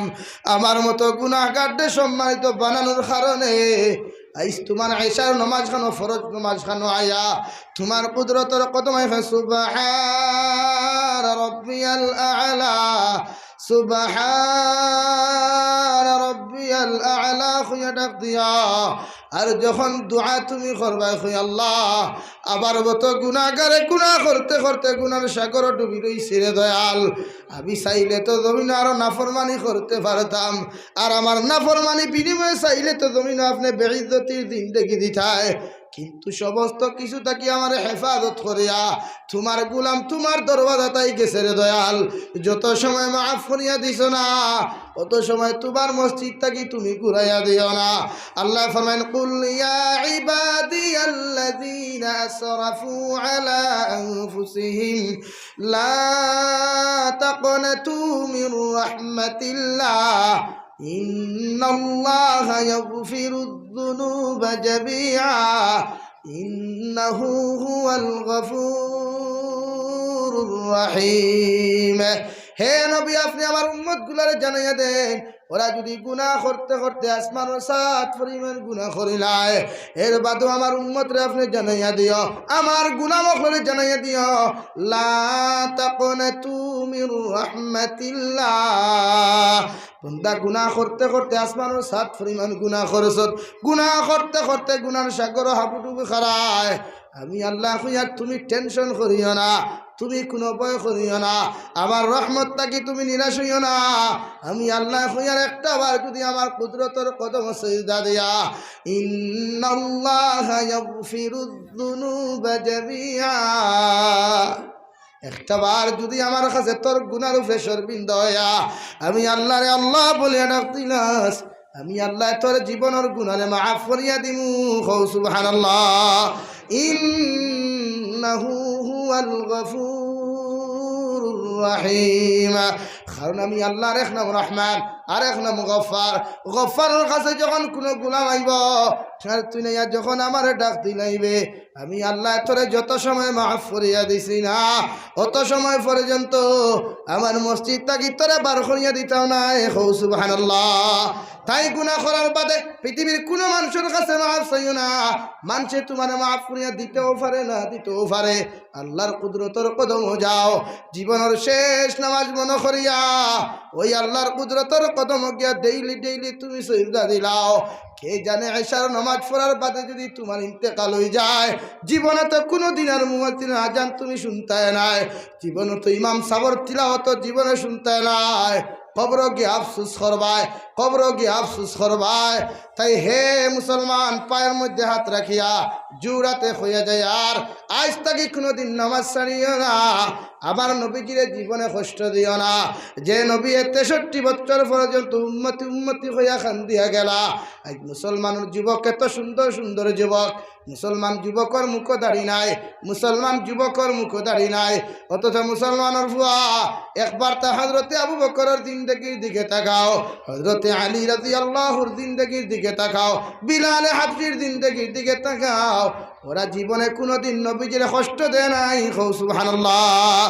[SPEAKER 1] আমার মতো গুনাহগারদের সম্মানিত বানানোর কারণে আইস তোমার আয়েশার নামাজ খানো ফরজ নামাজ খানো আয়া তোমার কুদরতের কদমে সুবহান রাব্বিয়াল আ'লা সুবহান রাব্বিয়াল আ'লা খুঁয়া ডাক দিয়া আর যখন দোয়া তুমি করবা কই আল্লাহ আবার মতো গুনাহগারে গুনাহ করতে করতে গুনার সাগর ডুবি রইছে রে দয়াল আমি চাইলে তো জমিন আরো নাফরমানি করতে পারতাম আর আমার নাফরমানি বিনিময়ে চাইলে তো জমিন আপনি বেইজ্জতির জিন্দেগি দিতায় কিন্তু সমস্ত কিছু থাকি আমার হেফাজত করিয়া তোমার গোলাম তোমার দরওয়াজা তাই গেছে রে দয়াল যত সময় মাফ করিয়া দিছ না অত সময় তোমার মসজিদ থাকি তুমি ঘুরাইয়া দিও না আল্লাহ ফরমান কুল ইয়া ইবাদিয়াল্লাযীনা আসরাফু আলা আনফুসিহিম লা তাকনাতু মির রাহমাতিল্লাহ ইন্নাল্লাহা ইয়াগফিরুয যুনুবা জামিআ ইন্নাহু হুয়াল গফুরুর রহিম হে নবী আপনি আমার উম্মতগুলোরে জানাইয়া দেন ওরা যদি গুনাহ করতে করতে আসমানের সাত পরিমাণ গুনাহ করিলায় এর বাদও আমার উম্মতরে আপনি জানাইয়া দিও আমার গুনাহ মখলরে জানাইয়া দিও লা তাকনাতু মির রাহমাতিল্লাহ বন্দা গুনাহ করতে করতে আসমানের সাত পরিমাণ গুনাহ করছত গুনাহ করতে করতে গুনার সাগর হাবুডুবু খারায় আমি আল্লাহ কইয়ার তুমি টেনশন করিও না তুমি কোনো ভয় করিও না আমার রহমত থাকি তুমি নিরাশ হইও না আমি আল্লাহ কইয়ার একটা বার যদি আমার কুদরতের কদম সিজদা দিয়া ইন্নাল্লাহা ইয়াগফিরুয যুনুবা জামিআ একটা বার যদি আমার কাছে তোর গুনার উপরে শর্মিন্দা হইয়া আমি আল্লাহ রে আল্লাহ বলে ডাকতিলাস আমি আল্লাহ তোর জীবনের গুনারে মাফ করিয়া দিমু কও সুবহানাল্লাহ ইন্নাহু হুয়াল গফুরুর রহিম কারণ আমি আল্লাহর এক নাম রহমান আর এক নাম গফফার গফফারের কাছে যখন কোনো গোলাম আইব আর তুই না যখন আমার ডাক দিলাইবে আমি আল্লাহ তোরে যত সময় মাফ করিয়া দিছি না অত সময় পর্যন্ত আমার মসজিদ থাকি তোরে বার করিয়া দিতাম না। সুবহানাল্লাহ। তাই গুনাহ করার বাদে পৃথিবীর কোনো মানুষের কাছে মাফ চাইও না। মানুষে তোমার মাফ করিয়া দিতেও পারে না দিতেও পারে। আল্লাহর কুদরতর কদমও যাও জীবনের শেষ নামাজ মনে করিয়া ওই আল্লাহর কুদরতর কদম গিয়া ডেইলি ডেইলি তুমি সিজদা দিলাও। কে জানে এশার নামাজ পড়ার বাদে যদি তোমার ইন্তেকাল হয়ে যায় জীবনে তো কোনো দিন আর মুয়াজ্জিন আজান তুমি শুনতে নাই, জীবনে তো ইমাম সাবর তিলাওয়াত জীবনে শুনতে নাই। কবর গিয়ে আফসুস করবায়, কবর গিয়ে আফসুস করবায়। তাই হে মুসলমান পায়ের মধ্যে হাত রাখিয়া জুড়াতে হইয়া যায় আর আজ তাকে কোনোদিন নামাজ ছাড়িও না। আমার নবীজির জীবনে কষ্ট দিও না। যে নবী 63 বছর পর্যন্ত উম্মতি উম্মতি হইয়া কান্দিয়া গেলা। আজ মুসলমানের যুবক এত সুন্দর সুন্দর যুবক, মুসলমান যুবকর মুখ দাড়ি নাই, মুসলমান যুবকর মুখ দাড়ি নাই, অথচ মুসলমানের ভুয়া একবার তা হযরতে আবু বকরের জিন্দেগির দিকে তাকাও, হযরতে আলী রাদিয়াল্লাহুর জিন্দেগির দিকে তাকাও, বিলাল হাবশির জিন্দেগির দিকে তাকাও। ওরা জীবনে কোনোদিন নবীজির কষ্ট দেয় নাই। সুবহানাল্লাহ।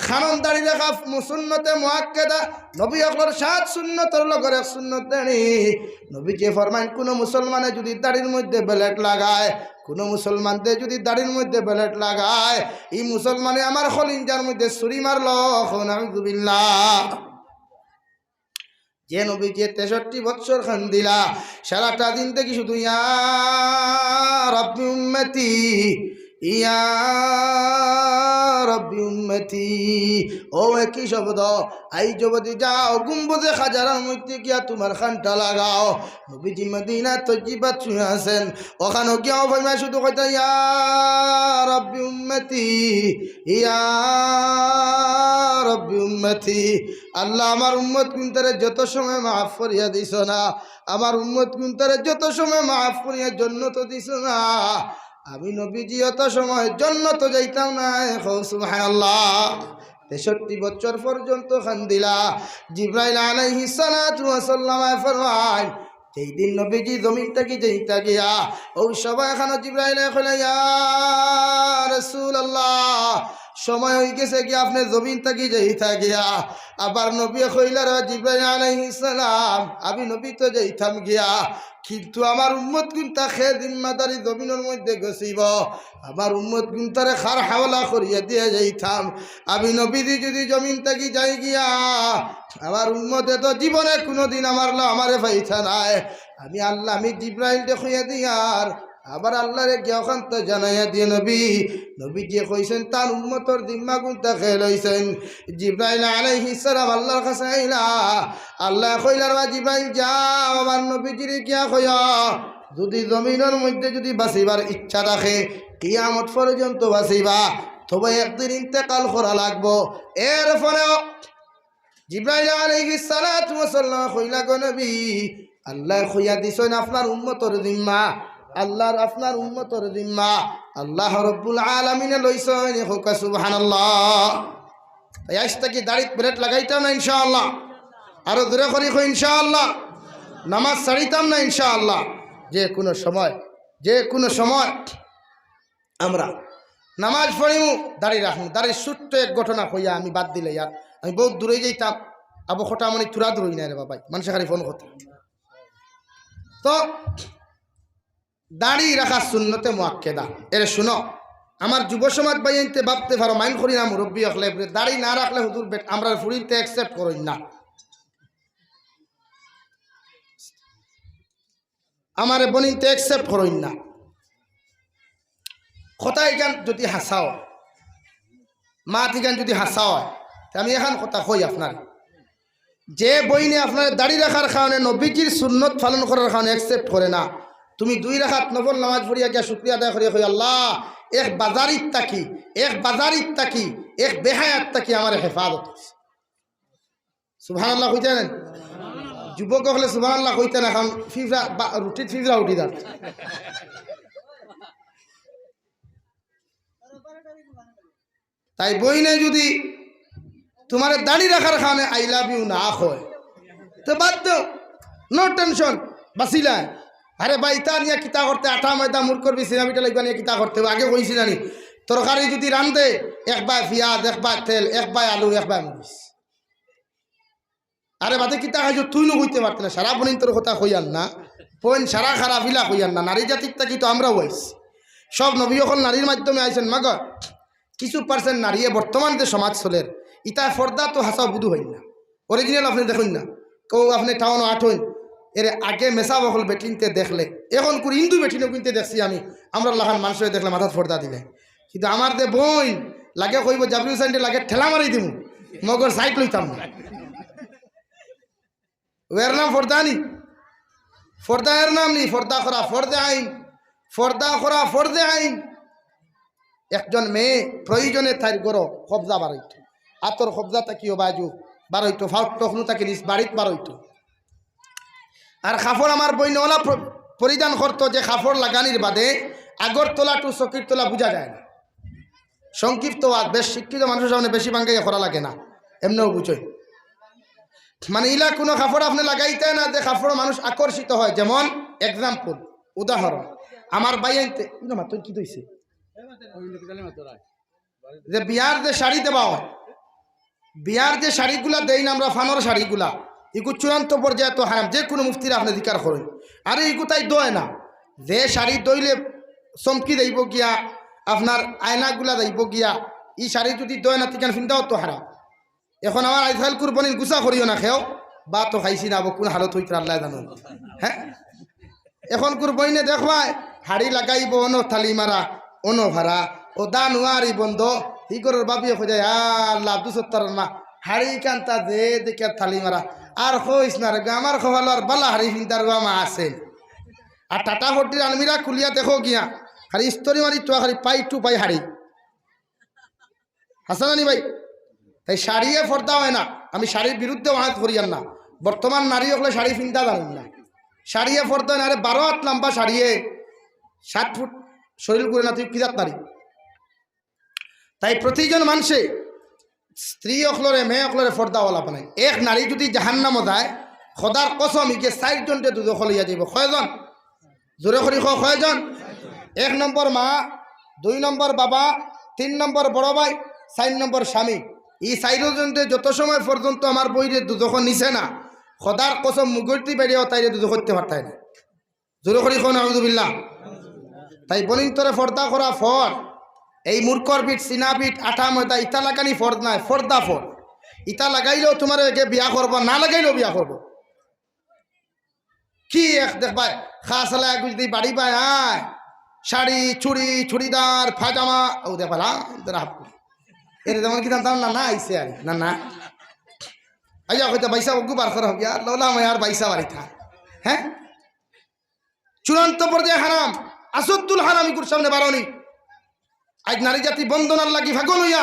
[SPEAKER 1] খানন দাড়ি রাখা সুন্নতে মুআক্কাদা নবী আকবর 7 সুন্নতের লগর এক সুন্নত দাড়ি। নবীজি ফরমাইন কোন মুসলমানে যদি দাড়ির মধ্যে বেলেট লাগায়, কোন মুসলমানদের যদি দাড়ির মধ্যে বেলেট লাগায় এই মুসলমানে আমার খলিঞ্জার মধ্যে ছুরি মারল। নাউযুবিল্লাহ। যে নবীজি 63 বছর কান্দিলা সারাটা দিন থেকে শুধু ইয়া রাব্বি উম্মতি ইয়া রাব্বি উম্মতি ও একই শব্দ। আই যুবতী যাও গুম্বুজে খাজারার মধ্যে গিয়া তোমার খানটা লাগাও। নবীজি মদিনা তজিবাত শুয়ে আছেন, ওখানে গিয়াও ভাইমা শুধু কইতা ইয়া রাব্বি উম্মতি ইয়া রাব্বি উম্মতি। আল্লাহ আমার উম্মত কুনতারে যত সময় মাফ করিয়া দিছ না, আমার উম্মত কুনতারে যত সময় মাফ করিয়া জান্নাত দিছ না, আমি নবীজি অত সময় জান্নাত যাইতাম না। সুবহানাল্লাহ। 63 বছর পর্যন্ত কান্দিলা। জিবরাইল আলাইহিস সালাতু ওয়াস সালাম ফরমান যেই দিন নবীজি জমিন থেকে যাইতা গিয়া ওই সবাই এখানে জিবরাইল কইলা ইয়া রাসূলুল্লাহ সময় হয়ে গেছে কি আপনি জমিন থেকে যাইতা গিয়া। আবার নবী কইলা জিবরাইল আলাইহিস সালাম আমি নবী তো যাইতাম গিয়া, কিন্তু আমার উম্মত গুনতা খে জিম্মাদারি জমিনের মধ্যে গছিব, আমার উম্মত গুনতারে খার হাওলা করিয়া দিয়ে যাইতাম। আমি নবীজি যদি জমিন থেকে যাই গিয়া আমার উম্মতে তো জীবনে কোনোদিন আমারে পাইতা নাই। আমি আল্লাহ আমি জিবরাইল দেখাইয়া দিয়ার আবার আল্লাহরে গিয়াখান তো জানাইয়া দিয়ে নবী যে কইছেন তার উম্মতর জিম্মা গুনতা খেয়ে লইছেন। জিবরাইল আলাইহিস সালাম আল্লাহর কাছে আইলা, আল্লাহ কইলার বা জিবরাইল যাও আমার নবীজিরে গিয়া কইয়া যদি জমিনের মধ্যে যদি বাঁচিবার ইচ্ছা রাখে কিয়ামত পর্যন্ত বাঁচিবা, তবে একদিন ইন্তেকাল করা লাগবো। এর ফলেও জিবরাইল আলাইহিস সালাতু ওয়াস সালাম কইলা গো নবী আল্লাহ কইয়া দিছেন আপনার উম্মতর জিম্মা, আল্লাহর আপনার উম্মতর জিম্মা আল্লাহ রব্বুল আলামিনে লইছেন। হোকা সুবহানাল্লাহ। তাই আজটা কি দাড়িত ব্রেড লাগাইতাম না ইনশাআল্লাহ, আরো দূরে করি ইনশাআল্লাহ, নামাজ ছাড়িতাম না ইনশাআল্লাহ। যে কোনো সময় আমরা নামাজ পড়িমু দাড়ি রাখমু। দাড়ির ছোট্ট এক ঘটনা কইয়া আমি বাদ দিলে ইয়ার আমি বহুত দূরে যাইতাম। আবু খোটা মানে তুরা দূরই নাই রে বাবাই, মানুষের খালি ফোন করতে। তো দাড়ি রাখা সুন্নতে মুআক্কাদা। এর শুনো আমার যুব সমাজ বাইনতে ভাবতে পারো মাইন্ড করি না মুরব্বী হলে দাড়ি না রাখলে হুজুর আমরা ফুড়িতে অ্যাকসেপ্ট করি না, আমার বনিতে অ্যাকসেপ্ট করি না। কথাই গান যদি হাসাও মা ঠিকান যদি হাসাও আমি এখন কথা কই আপনার যে বইনে আপনার দাড়ি রাখার কারণে নবীজির সুন্নত পালন করার কারণে অ্যাকসেপ্ট করে না, তুমি 2 রাকাত নফল নামাজ পড়িয়া গিয়া শুকরিয়া আদায় করিয়া কই আল্লাহ এক বাজারিত তাকি এক বেহায়াত তাকি আমার হেফাজত। সুবহানাল্লাহ কইতে না যুবক হলে সুবহানাল্লাহ কইতে না, কারণ ফিফরা রুটিত ফিফরা উঠি যান। তাই বইনে যদি তোমার দাড়ি রাখার কারণে আই লাভ ইউ না হয় তো বাদ দাও, নো টেনশন বাঁচিলা। আরে ভাই তা নিয়ে কিতা করতে আটা ময়দা মুর করবি সিনামিটা লাগবা নিয়ে কিতা করতে আগে কইছি জানি তরকারি যদি রান্ধে একবার পেঁয়াজ একবার তেল একবার আলু একবার মরিচ আরে বাদে কিতা খাইছো তুই নো কইতে পারত না সারা বনিন তোর কথা কইয়ান না পয়েন সারা খারাপ ইলা কইয়ান না নারী জাতির তাকি তো আমরাও আইছি সব নবী হল নারীর মাধ্যমে আইছেন মাগর কিছু পার্সেন্ট নারীয়ে বর্তমান যে সমাজ চলের ইতা ফর্দা তো হাসা বুধু হইন না অরিজিনাল আপনি দেখুন না কেউ আপনি টাউন আট হইন এর আগে মেসা বহল বেটিনতে দেখলে এখন করে হিন্দু বেটিনও কিনতে দেখছি আমরা লাহান মানুষ দেখলে মাথার ফর্দা দিলে কিন্তু আমার দে বইন লাগে কইব জাবির হুসাইনটে লাগে ঠেলা মারি দিব মগর সাইড লইতাম না ওর নাম ফর্দা নি ফর্দা এর নাম নি ফর্দা করা ফর্দে আইন ফর্দা করা ফর্দে আইন একজন মেয়ে প্রয়োজনে তার গড় কবজা বাড়াইত আতর কবজা তাকিও বাজু বাড়াইতো ফাউট তখনও তাকে নিজ বাড়িত বাড়াইতো আর কাপড় আমার বইনওয়ালা পরিধান করতো যে কাপড় লাগানির বাদে আগরতলা টু চকিরতলা বোঝা যায় না সংক্ষিপ্ত বেশ শিক্ষিত মানুষের সামনে বেশি বাঙ্গাইয়া করা লাগে না এমনিও বুঝোই মানে ইলা কোনো কাপড় আপনি লাগাইতে না যে কাপড় মানুষ আকর্ষিত হয় যেমন এক্সাম্পল উদাহরণ আমার ভাই আনতে তুই কি দইছে যে বিয়ার যে শাড়ি দেওয়া হয় বিয়ার যে শাড়িগুলা দেই না আমরা ফানোর শাড়িগুলা ইগু চূড়ান্ত পর্যায়ে তো হারাম যে কোনো মুফতির আপনি অধিকার করেন আরে ইগু তাই দয় না যে শাড়ি দইলে চমকি দেব গিয়া আপনার আয়নাগুলা দেব গিয়া ই শাড়ি যদি দয় না তিকান ফিন্দাও তো হারাম এখন আমার আইসাল কুরবানির গুছা করিও না খেও বা তো খাইছি না কোন হালত হইতে আল্লাহ জানো হ্যাঁ এখন কুরবানিনে দেখবাই হাড়ি লাগাইব অনো থালি মারা অনো ভাড়া ও দান ওয়ারি বন্ধ ই করার বাবিয়ে খোঁজায় আল্লাহ ২৭০ মা হাড়ি কান্তা দে দেখে থালি মারা আর কইস না রে আমার খোয়ালো আর বালা হাড়ি ফিন্তার মা আছে আর টাটা ফটির আলমিরা খুলিয়া দেখো গিয়া খালি স্তরি মারি তো খালি পাই টু পাই হাড়ি হাসানানি ভাই তাই শাড়িয়ে ফর্দা হয় না আমি শাড়ির বিরুদ্ধে ওয়াজ করিয়ান না বর্তমান নারী হলে শাড়ি ফিন্তা জানেন না শাড়িয়ে ফর্দা হয় না আরে ১২ হাত লম্বা শাড়িয়ে ৭ ফুট শরীর করে না তুই কিরাত নারী তাই প্রতিজন মানুষে স্ত্রী অকলরে মেয়ে অকলরে ফর্দাওয়ালা বানায় এক নারী যদি জাহান্নামও যায় খোদার কসম ইকে ৪ জনটে দুদখ লইয়া যাব কয়জন জোরে করি কয়জন ১ নম্বর মা ২ নম্বর বাবা ৩ নম্বর বড় ভাই ৪ নম্বর স্বামী এই ৪ জনটে যত সময় পর্যন্ত আমার বইরে দুদখ নিছে না খোদার কসম মুগরটি বেরিয়েও তাইরে দুদখ করতে পারতাই না জোরে করি নাউযুবিল্লাহ তাই বনিন্তরে ফর্দা করা ফর এই মূর্খর পিঠ সিনা পিঠ আঠা ময়দা ইটা লাগানি ফর্দ নাই ফর্দা ফর ইটা লাগাইলেও তোমার একে বিয়া করবো না লাগাইলেও বিয়া করবো কি এক দেখবাই খাসালা যদি বাড়ি পায় আয় শাড়ি চুড়ি চুড়িদার ফাজামা ও দেখলা এর যেমন কি জানতাম না না আইসে আর না না আইয়া হয়তো বাইসা ওগু বার করা হবে আর লোলা মায়ার বাইসা বাড়ি থা হ্যাঁ চূড়ান্ত পর্যায়ে হারাম আসদ্দুল হারামি কুর সামনে বারণি আজ নারী জাতি বন্ধনার লাগি ভাগল হইয়া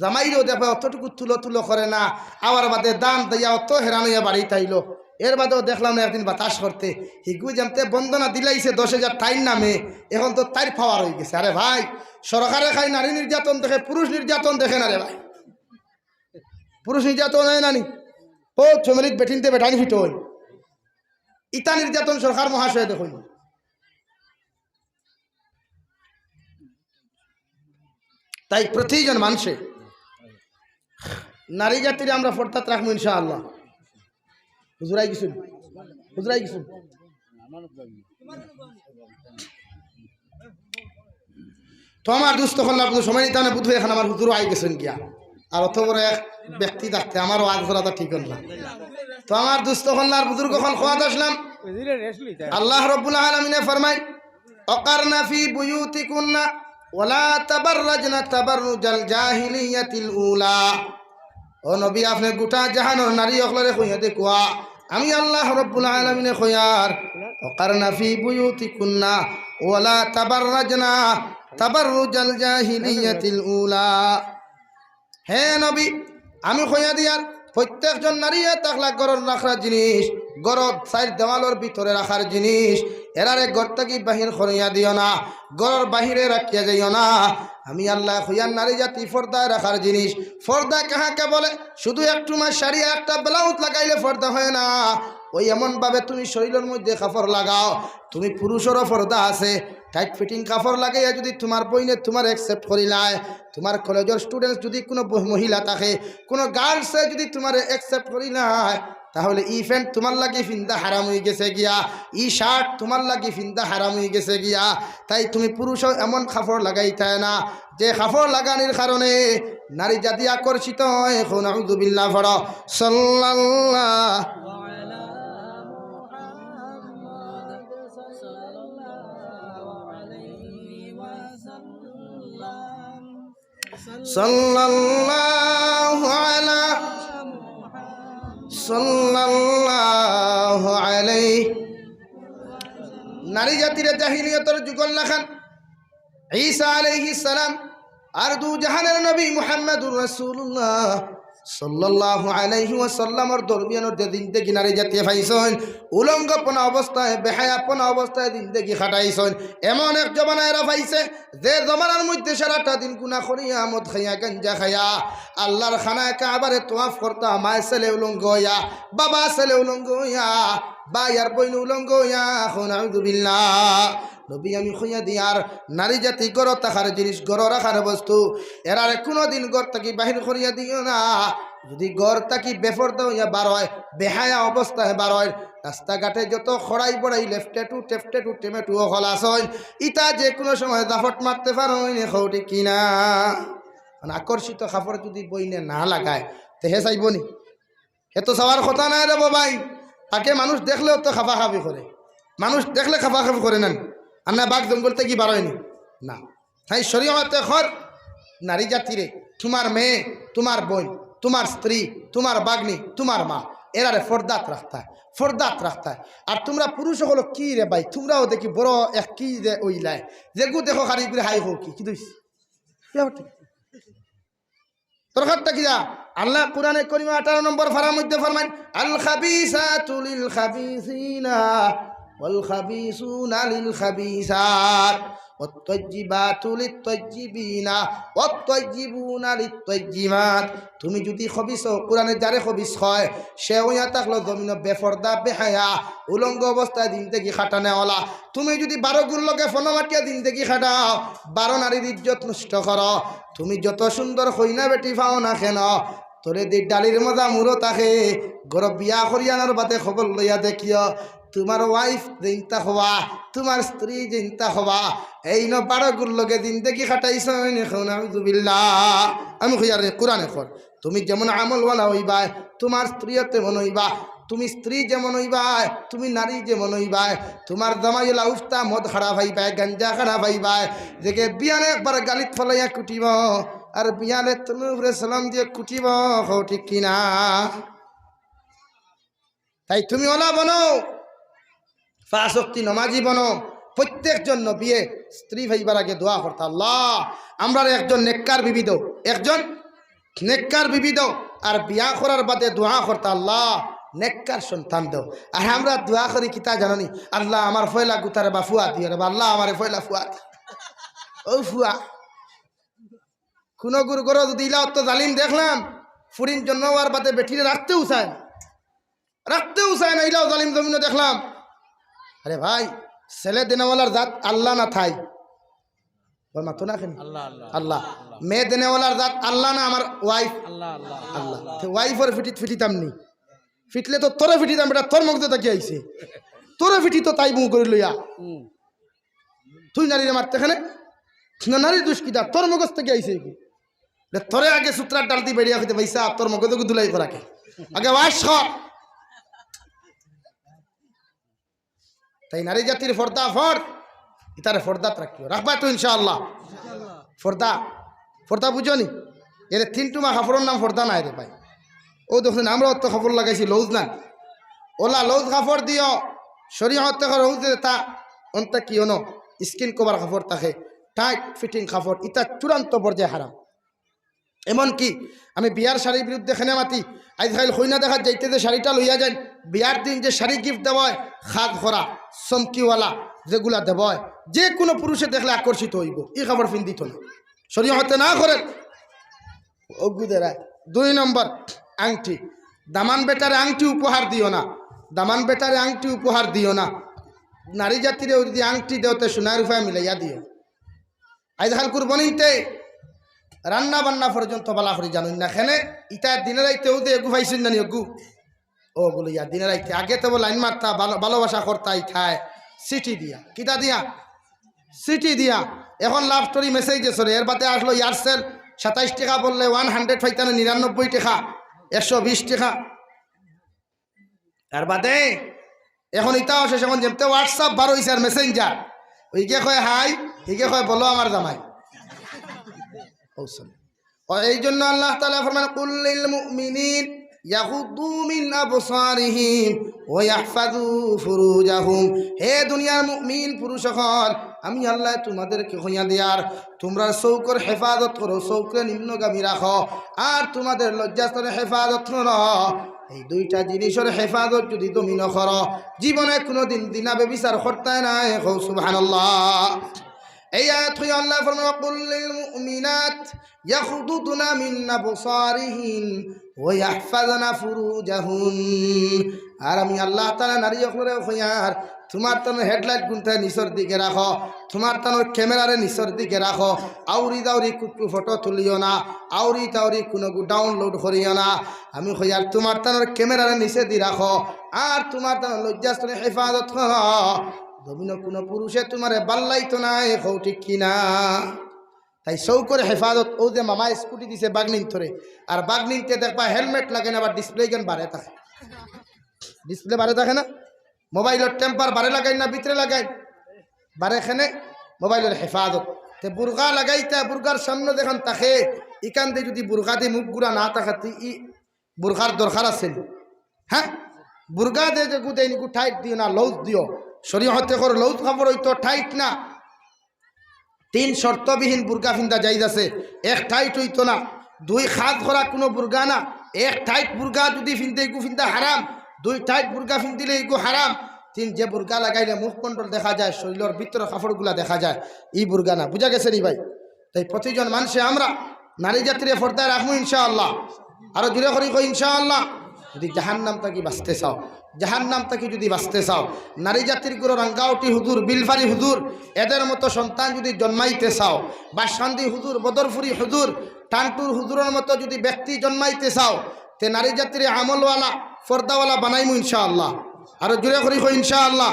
[SPEAKER 1] জামাইরও দেখবে অতটুকু তুলো করে না আবার বাদে দাম দিয়া অত হেরান হইয়া বাড়ি তাইলো এর বাদেও দেখলাম না একদিন বাতাস করতে হিগু জামতে বন্দনা দিলাইছে ১০,০০০ টাইন নামে এখন তো তাই পাওয়ার হয়ে গেছে আরে ভাই সরকারে খাই নারী নির্যাতন দেখে পুরুষ নির্যাতন দেখে না রে ভাই পুরুষ নির্যাতন হয় নানি ও ফ্যামিলিত বেঠিনতে বেঠানি ফিট হই ইটা নির্যাতন সরকার মহাশয় দেখুন তাই প্রতিজন মানুষে নারী জাতির আমরা ফরতাত রাখবো ইনশাআল্লাহ হুজুরাই গেছুন তো আমার দুস্থ করলাম সময় নিতে বুধ হয়ে এখন আমার হুজুর আই গেছেন গিয়া আর অত বড় এক ব্যক্তি থাকতে আমারও আজ ধরাটা ঠিক হল না তো আমার দুস্থ কন্যার বুজুর্গ খন খোয়াত আসলাম আল্লাহ রাব্বুল আলামিন ফরমায় অকারনা ফি বুয়ুতিকুন্না ওয়ালা তাবাররাজনা তাবাররুজাল জাহিলিয়াতিল উলা ও নবী আপনি গোটা জাহানের নারী অকলরে কইয়া দেখুয়া আমি আল্লাহ রাব্বুল আলামিন কইয়ার ওকারনা ফি বুয়ুতিকুন্না ওয়ালা তাবাররাজনা তাবাররুজাল জাহিলিয়াতিল উলা হে নবী আমি কইয়া দিয়ার প্রত্যেকজন নারী তাকলা গরর রাখার জিনিস গরর সাইড দেওয়ালের ভিতরে রাখার জিনিস এরারে ঘর থেকে বাহির করিয়া দিও না গরর বাহিরে রাখিয়া যাইও না আমি আল্লাহ খুইয়ার নারী জাতি ফর্দায় রাখার জিনিস ফর্দা কাহাকে বলে শুধু একটু মাস শাড়ি একটা ব্লাউজ লাগাইলে ফর্দা হয় না ওই এমনভাবে তুমি শরীরের মধ্যে কাপড় লাগাও, তুমি পুরুষেরও পর্দা আছে, টাইট ফিটিং কাপড় লাগাইয়া যদি তোমার বইনে তোমার অ্যাকসেপ্ট করিলায়, তোমার কলেজের স্টুডেন্টস যদি কোনো মহিলা থাকে, কোনো গার্লসে যদি তোমার অ্যাকসেপ্ট করিলায়, তাহলে ই প্যান্ট তোমার লাগি ফিন্দা হারাম হয়ে গেছে গিয়া, ই শার্ট তোমার লাগি ফিন্দা হারাম হয়ে গেছে গিয়া। তাই তুমি পুরুষও এমন কাপড় লাগাইতে না যে কাপড় লাগানোর কারণে নারী জাতি আকর্ষিত হয়। এখন আউযুবিল্লাহ পড়ো সাল্লাল্লাহু সাল্লাল্লাহু আলা সাল্লাল্লাহু আলাইহি। নারী জাতির জাহিলিয়তের যুগল লাখান ঈসা আলাইহিস সালাম আর দু জাহানের নবী মুহাম্মদুর রাসূলুল্লাহ সাল্লাল্লাহু আলাইহি ওয়াসাল্লামর দরমিয়ানের জিন্দেগি নারী জাতি পাইছেন, উলঙ্গপনা অবস্থায় বেহায়াপনা অবস্থায় জিন্দেগি খাটাইছেন। এমন এক জমানা এরা পাইছে যে জমানার মধ্যে সারাটা দিন গুনাহ করিয়া মদ খাইয়া গাঞ্জা খাইয়া আল্লাহর খানায় কাবারে তওয়াফ করতা, মায়ের ছেলে উলঙ্গ হইয়া, বাবা ছেলে উলঙ্গ হইয়া, ভাই আর বোন উলঙ্গ হইয়া। এখন আউযুবিল্লাহ নবী আমি খুঁয়া দিয়ার নারী জাতি গড় থাকার জিনিস, গড় রাখার বস্তু, এরারে কোনোদিন গড় থাকি বাহির করিয়া দিও না। যদি গড় থাকি বেফরদা হইয়া বার হয়, বেহায়া অবস্থায় বার হয়, রাস্তাঘাটে যত খড়াই বড়াই লেফটেটু টেফটেটু টেমেটুও খলাস হয়, ইটা যে কোনো সময় দাফট মারতে পারো খৌটি কিনা। আকর্ষিত কাপড় যদি বইনে না লাগায় তে হে চাইব নি? হে তো চাওয়ার কথা নাই রে বাবাই। তাকে মানুষ দেখলেও তো খাফাখাফি করে, মানুষ দেখলে খাফাখাফি করে নেন। আর না বাঘ জঙ্গল থেকে বার হয়নি না। তাই শরীয়তে খর নারী জাতিরে, তোমার মেয়ে, তোমার বোন, তোমার স্ত্রী, তোমার বাগ্নি, তোমার মা, এরারে ফরদাত রাখতে হয়, ফরদাত রাখতে হয়। আর তোমরা পুরুষ হলো কি রে ভাই, তোমরাও দেখি বড় এক কি রে ওইলায় যেগু দেখো খারি করে হাই হোক কি দইস তরকারটা কি যা। আল্লাহ কোরআনে কারীমে 18 নম্বর ফারার মধ্যে ফরমান আল খাবিসাতু লিল খাবিসিনা ওয়াল খাবিসুনা লিল খাবিসাত ওয়াত-তাইয়্যিবাতু লিত-তাইয়্যিবিনা ওয়াত-তাইয়্যিবুনা লিত-তাইয়্যিমাত। তুমি যদি খবিস কোরআনে যারে খবিস হয় সে হইয়া থাকলো জমিন বেফরদা বেহায়া উলঙ্গ অবস্থায় জিন্দেগি খাটানেওয়ালা। তুমি যদি 12 গুণ লোকে ফোনমাটিয়া জিন্দেগি খাটাও, 12 নারীর ইজ্জত নষ্ট করো, তুমি যত সুন্দর হইনা বেটি পাও না কেন, তোরে দি ডালির মজা মুরো থাকে গর বিয়া করিয়ানোর বাদে খবর লইয়া দেখিও তোমার ওয়াইফ চিন্তা হওয়া, তোমার স্ত্রী চিন্তা হওয়া, এই ন 12 গুণ লোকে জিন্দেগি খাটাইছ। আউযুবিল্লাহ আমি কইয়ারে কোরআনে কর তুমি যেমন আমলওয়ালা হইবা তোমার স্ত্রীও তেমন হইবা, তুমি স্ত্রী যেমন হইবা তুমি নারী যেমন হইবা। তোমার জামাইলা উস্তা মদ খারাপ হইবা, গাঞ্জা খারাপ হইবা, দেখে বিয়ানে একবার গালিত ফলাইয়া কুটিব আর বিয়ানে তুমি উপরে সালাম দিয়ে কুটিব, ঠিক কিনা? তাই তুমি ওলা বনো, 5 ওয়াক্ত নামাজি বনো। প্রত্যেকজন নবিয়ে স্ত্রী ভাইবার আগে দোয়া করতে, আল্লাহ আমরা একজন নেককার বিবি দাও, একজন নেককার বিবি দাও। আর বিয়া করার বাদে দোয়া করতে, আল্লাহ নেককার সন্তান দাও। আর আমরা দোয়া করি কিতা জানি, আল্লাহ আমার ফয়লা গুতারে বা ফুয়া দিয়ে রে, আল্লাহ আমার ফয়লা ফুয়া। ও ফুয়া কোনো গুরু গরো যদি ইলা তো জালিম দেখলাম ফুরিন জন্য আর বাদে বেঠিরে রাখতেও চায় না, রাখতেও চায় না, ইলাও জালিম জমিনে দেখলাম। আরে ভাই ছেলে দেনেওয়ালার জাত আল্লাহ না থাই মাতো না কেন আল্লাহ, মেয়ে দেনেওয়ালার জাত আল্লাহ না আমার ওয়াইফ আল্লাহ। ওয়াইফের ফিটিতাম নি, ফিটলে তো তোরে ফিটিতাম, বেটা তোর মগজে তাকি আইছে, তোরে ফিটি তো তাই মুখ করে লইয়া তুই নারীরে মারতে এখানে নারীর দুষ্কিতা তোর মগজ থেকে আইছে কি? তোরে আগে সূত্রার ডাল দিয়ে বেরিয়ে হইতে পাইসা তোর মগজকে দুলাই করাকে আগে ওয়াশ কর। তাই নারী জাতির ফর্দা ফর ইতারে ফর্দাত রাখিও, রাখবা তো ইনশাআল্লাহ। ফর্দা ফর্দা বুঝো নি? এর 3 টুমা কাপড়ের নাম ফর্দা নাই রে ভাই। ও দেখুন আমরা তো কাপড় লাগাইছি লৌজ না, ওলা লৌজ কাপড় দিও শরীয়ত থেকে লৌজ তা অন্তে কি হনো স্কিন কভার কাপড় থাকে, টাইট ফিটিং কাপড়, ইতা চূড়ান্ত পর্যায়ে হারাম। এমনকি আমি বিয়ার শাড়ির বিরুদ্ধে খেনে মাতি, আজকাল হইনা দেখা যাইতে যে শাড়িটা লইয়া যান বিয়ার দিন যে শাড়ি গিফট দেওয়া হয় খাদ ভরা চমকিওয়ালা যেগুলা দেওয়া হয়, যে কোনো পুরুষে দেখলে আকর্ষিত হইব, এই কাপড় পিন্দিত না, শরীয়তে না করেন অগুদেরা। 2 নম্বর আংটি, দামান বেটারে আংটি উপহার দিও না, দামান বেটারে আংটি উপহার দিও না, নারী জাতিরে যদি আংটি দেওতে সোনার রূপায় মিলাইয়া দিও। আইদাল কুরবানিতে রান্না বান্না পর্যন্ত বালা করি জানুন না, খেনে ইটার দিনের রাইতেও যে এগু পাইছেন জানি এগু ওগুলো ইয়া দিনের রাইতে আগে তো লাইন মারতা ভালোবাসা করতা ইঠায় সিটি দিয়া, কিতা দিয়া সিটি দিয়া। এখন লাভ স্টোরি মেসেজ এসরে এর বাদে আসলো এয়ারসেল 27 টাকা বললে 100 ফাইতানো 99 টাকা 120 টাকা। তার বাদে এখন ইটাও শেষ, এখন যেমতে হোয়াটসঅ্যাপ বার হইছে আর মেসেঞ্জার, ওইকে কয় হাই, একে কয় বলো আমার জামাই। এই জন্য আল্লাহ তাআলা ফরমান কুল লিল মুমিনিন ইয়াগুদ্দু মিন আবসারিহিম ওয়া ইয়াহফাযু ফুরুজাহুম। হে দুনিয়ার মুমিন পুরুষ সকল, আমি আল্লাহ তোমাদেরকে হইয়া দিয়ার তোমরা চৌকর হেফাজত করো, চৌকরে নিম্নগামী রাখো, আর তোমাদের লজ্জাস্থানের হেফাজত করো। এই দুইটা জিনিসের হেফাজত যদি তুমি নকরো, জীবনে কোনোদিন দিনা বেবিচার করতে নাই। সুবহানাল্লাহ। এই আয়াত হইয়া আল্লাহ ফরমান কুল লিল মুমিনাত ইয়াগুদ্দুনা মিন আবসারিহিম ওয়া ইয়াহফাযনা ফুরুজাহুম। আর আমি আল্লাহ তাআলা নারী সকলের হইয়ার তোমার তানো হেডলাইট গুনতে নিচের দিকে রাখো, তোমার তানো ক্যামেরারে নিচের দিকে রাখো, আউরি দাউরি কুটু ফটো তুলিও না, আউরি তাউরি কোনো ডাউনলোড করিও না। আমি হইয়ার তোমার তানোর ক্যামেরারে নিচে দি রাখো, আর তোমার তানো লজ্জাস্থানে হেফাজত করো। জমিন কোনো পুরুষে তোমারে বাল্লাইতো নাই, হও ঠিক কিনা? তাই চৌকরে হেফাজত। ও যে মামা স্কুটি দিছে বাগনিন ধরে, আর বাগনিনতে দেখবা হেলমেট লাগে না, আবার ডিসপ্লে গান বাড়ে থাকে, ডিসপ্লে বাড়ে থাকে না, মোবাইলের টেম্পার বাড়ে লাগাই না ভিতরে লাগাই বাড়ে, এখানে মোবাইলের হেফাজত। তে বুরগা লাগাইতে বুরগার সামনে দেখেন তাকে, ইকান দিয়ে যদি বুরগা দিয়ে মুখ গুড়া না থাকাতে ই বুরগার দরকার আছে। হ্যাঁ, বুরগা দিয়ে যে গুদে নিকু টাইট দিও না, লৌজ দিও। শরীয়তে করে লৌজ কাপড় হইতো টাইট না। 3 শর্তবিহীন বুরগা ফিন্দা যাইজ আছে। 1 টাইট হইতো না, 2 খাদ করা কোনো বুরগা না। 1 টাইট বুরগা যদি ফিনতে এগু ফিন্দা হারাম, 2 টাইট বুরগা ফিনদিলে এগু হারাম। 3 যে বুরগা লাগাইলে মুখমণ্ডল দেখা যায়, শরীরের ভিতরে কাপড়গুলা দেখা যায়, ই বুরগা না। বুঝা গেছে নি ভাই? তাই প্রতিজন মানুষে আমরা নারী জাতিরে পর্দায় রাখবো ইনশাআল্লাহ। আরো জুড়ে করি কই ইনশাআল্লাহ। যদি জাহান্নাম থাকি বাঁচতে চাও, জাহান্নাম থাকি যদি বাঁচতে চাও, নারী জাতির গুরু রাঙ্গাউটি হুজুর, বিলফারি হুজুর এদের মতো সন্তান যদি জন্মাইতে চাও, বা শান্তি হুজুর, বদরফুরি হুজুর, টানটুর হুজুরের মতো যদি ব্যক্তি জন্মাইতে চাও, তে নারী জাতির আমলওয়ালা পর্দাওয়ালা বানাইমু ইনশাআল্লাহ। আরো জুড়ে করি কই ইনশাআল্লাহ।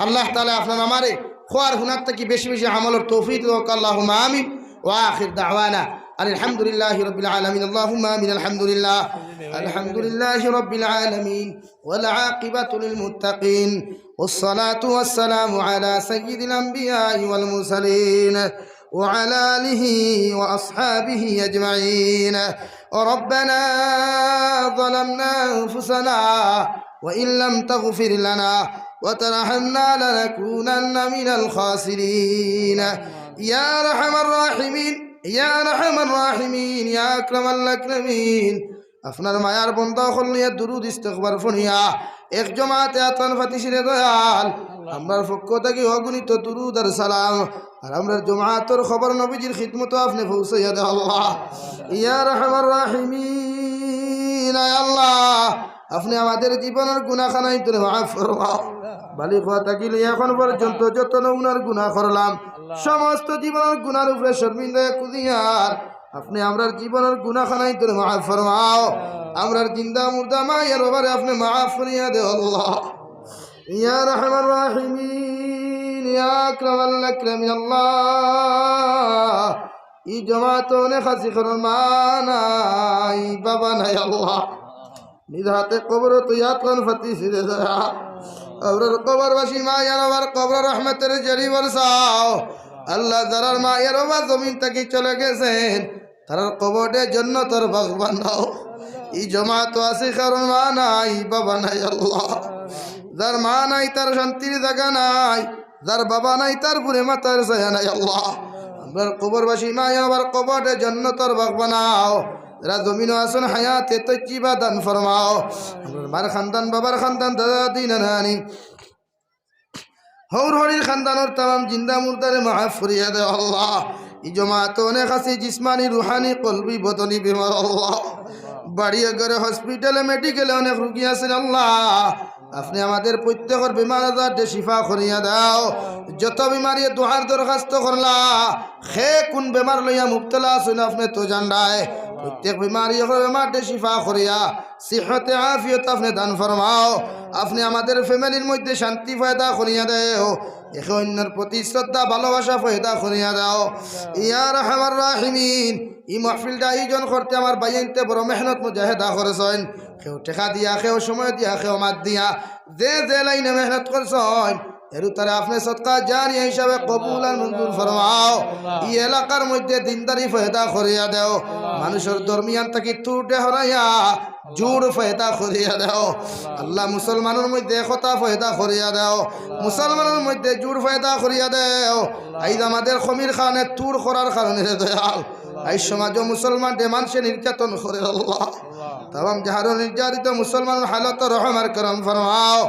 [SPEAKER 1] আল্লাহ তাআলা আপনার আমারে খোয়ার হুনার থাকি বেশি বেশি আমলের তৌফিক দিক। আল্লাহুম্মা আমিন। ওয়া আখির দাওয়ানা আলহামদুলিল্লাহি রাব্বিল আলামিন। আল্লাহুম্মা আমিন। আলহামদুলিল্লাহ, আলহামদুলিল্লাহি রাব্বিল আলামিন ওয়াল আকিবাতু লিল মুত্তাকিন ওয়াস সালাতু ওয়াস সালামু আলা সাইয়্যিদিল আমবিয়াই ওয়াল মুরসালিন ওয়া আলা আলিহি ওয়া আসহাবিহি আজমাইন। রব্বানা যালামনা আনফুসানা ওয়া ইন লাম তাগফির লানা ওয়া তারহামনা লানাকুনান্না মিনাল খাসিরিন। ইয়া আরহামার রাহিমিন, ইয়া আরহামার রাহিমিন, ইয়া আকরামাল আকরামিন। আপনার মায়ার বন্ধা হলিয়া দুরুদ ইস্তিগফার ফনিয়া এক জমাতে আতন ফাতিশিরে দয়াল আমরার পক্ষ থেকে অগণিত দুরুদ আর সালাম, আর আমরার জমাতের খবর নবীজির খিদমত আপনি পৌঁছাইয়া দেন আল্লাহ। ইয়া আরহামার রাহিমিন, আয় আল্লাহ আপনি আমাদের জীবনের গুনাহখানাই তুমি মাফ ফরমাও। বালিগ হওয়া থাকিলে এখন পর্যন্ত যত নমুনার গুনাহ করলাম, সমস্ত জীবনের গুনার উপরে শর্মিন্দা কুদিয়ার আপনি আমরার জীবনের গুনাহখানাই তুমি মাফ ফরমাও। আমরার জিন্দা মুর্দা মায়ের বাবারে আপনি মাফ করিয়া দেও আল্লাহ। ইয়া আরহামার রাহিমিন, ইয়া আকরামাল আকরামিন। আল্লাহ ই জমাতে অনেক হাসি করো, মা নাই বাবা নাই, আল্লাহ নিধাতে কবর তো ইয়াতন ফাতিশিরে দয়া আমরার কবরবাসী মায়ের বাবার কবর রহমতের জারি বরসাও আল্লাহ। যারার মায়ের বাবা জমিন থেকে চলে গেছেন তারার কবরে জান্নাতের বাগ বানাও। এই জমাত আছে কারণ মা নাই বাবা নাই, আল্লাহ যার মা নাই তার শান্তির জায়গা নাই, যার বাবা নাই তার বুড়ে মাতার ছায়া নাই, আল্লাহ আমরার কবরবাসী মায়ের বাবার কবরে জান্নাতের বাগ বানাও। যারা জমিনও আসুন হায়াতে তজ্জিবা দান ফরমাও। আমার মার খানদান, বাবার খানদান, দাদা দিন নানি হৌর হরির খানদানোর তাম জিন্দা মুর্দারে মাফ করিয়া দেও আল্লাহ। ই জমাত অনেক আছে জিসমানি রুহানি কলবি বদনি বেমার, আল্লাহ বাড়ি ঘরে হসপিটালে মেডিকেলে অনেক রুগী আছেন আল্লাহ আপনি আমাদের প্রত্যেকের বিমার আজারকে শিফা করিয়া দাও যত বিমারি দোয়ার দরখাস্ত করলা খে কোন বেমার লইয়া মুবতলা আছেন আপনি তো জানায় প্রত্যেক বিমারি বেমারকে শিফা করিয়া সিহতে আফিয়ত আপনি দান ফরমাও আপনি আমাদের ফ্যামিলির মধ্যে শান্তি পয়দা করিয়া দেও একে অন্যের প্রতি শ্রদ্ধা ভালোবাসা পয়দা করিয়া দাও ইয়া রাহমার রাহিমিন এই মাহফিলটা আয়োজন করতে আমার বাইনতে বড় মেহনত মুজাহিদা করেছেন কেউ টেকা দিয়া কেউ সময় দিয়া কেউ মাত দিয়া যে লাইনে মেহনত করছেন এর তারা আপনি সদকা জারিয়া হিসাবে কবুল আর মঞ্জুর ফরমাও এই এলাকার মধ্যে দিনদারি ফয়দা করিয়া দাও মানুষের দরমিয়ান থেকে ত্রুটি হরাইয়া জোর ফয়দা করিয়া দাও আল্লাহ মুসলমানের মধ্যে একতা ফয়দা করিয়া দাও মুসলমানের মধ্যে জোর ফয়দা করিয়া দাও আইজ আমাদের খমির খানে তুর করার কারণে দয়াল এই সমাজ মুসলমান মানুষে নির্যাতন করে আল্লাহ তাম যাহার নির্যাতিত মুসলমান হালত রহমার করম ফরমাও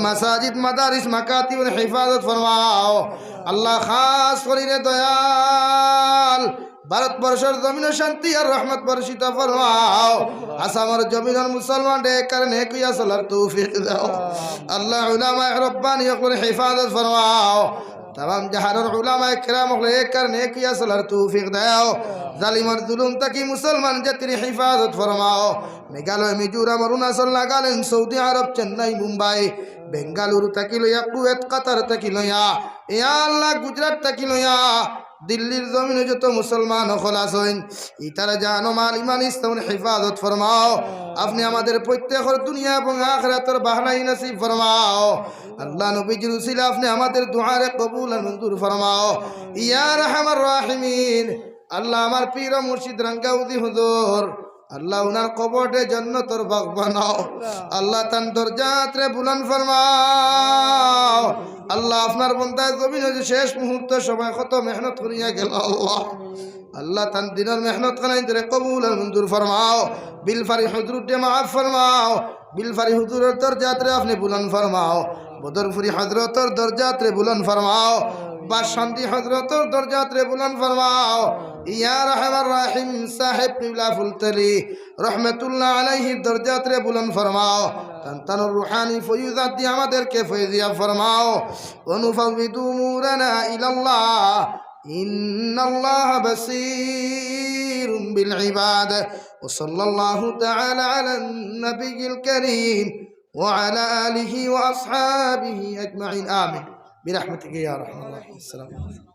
[SPEAKER 1] মাসাজিদ মাদারিস মাকাতিব হিফাজত ফরমাও আল্লাহ খাস করিরে দয়াল ভারতবর্ষের জমিন শান্তি আর রহমত বর্ষিত ফরমাও আসামের জমিনের মুসলমান কারণে কুইয়া চলার তৌফিক দাও আল্লাহ উলামা রব্বানি করে হিফাজত ফরমাও तमाम जहानर उलमा किराम करने किया सलर तौफीक दाओ जालिमर जुलुम तकी मुसलमान जतनी हिफाजत फरमाओ मेघालय मिजोरम अरुणाचल नागालैंड सऊदी अरब चेन्नई मुंबई बेंगालुरु तकी लया कुवैत कतर तकी लया या अल्लाह गुजरात तकी लया दिल्लीर जमीन जो तो मुसलमान खलासोइन इतारा जानो माल ईमान इस्लाम हिफाजत फरमाओ अपने हमारे प्रत्येक दुनिया এবং আখিরাতের বাহনাই নসিব ফরমাও আল্লাহ নবীজির উসিলা আপনি আমাদের দুআ রে কবুল আর মঞ্জুর ফরমাও ইয়া রাহমার রাহিমিন আল্লাহ আমার পীর ও মুর্শিদ রঙ্গাউদি হুজুর আল্লাহ উনার কবরে জান্নাতের বাগ বানাও আল্লাহ তান দরজাত রে বুলন্দ ফরমাও আল্লাহ আপনার বান্দা জমিনে যে শেষ মুহূর্ত সময় কত মেহনত করিয়া গেল আল্লাহ আল্লাহ তান দিনের মেহনত করাই রে কবুল আর মঞ্জুর ফরমাও বিল ফারি হুজুর দে মাফ ফরমাও বিল ফারি হুজুরের দরজাত রে আপনি বুলন্দ ফরমাও বদরপুরি হযরতের দরজাত রে বুলন্দ ফরমাও বাশান্তি হযরতের দরজাত রে বুলন্দ ফরমাও ইয়া রাহমার রাহিম সাহেব কিবলা ফুলতলি রহমাতুল্লাহ আলাইহি দরজাত রে বুলন্দ ফরমাও তানতানুর রুহানি ফয়ুজাত দি আমাদেরকে ফয়জিয়া ফরমাও অনুফাউবিদু মুরানা ইলাল্লাহ ইন্নাল্লাহা বাসীরুম বিল ইবাদ ওয়া সাল্লাল্লাহু তাআলা আলান নাবিয়িল কারীম ওয়া আলা আলিহি ওয়া আসহাবিহি আজমাইন আমিন বিরহমাতিকা ইয়া আরহামার রাহিমিন। আসসালামু আলাইকুম।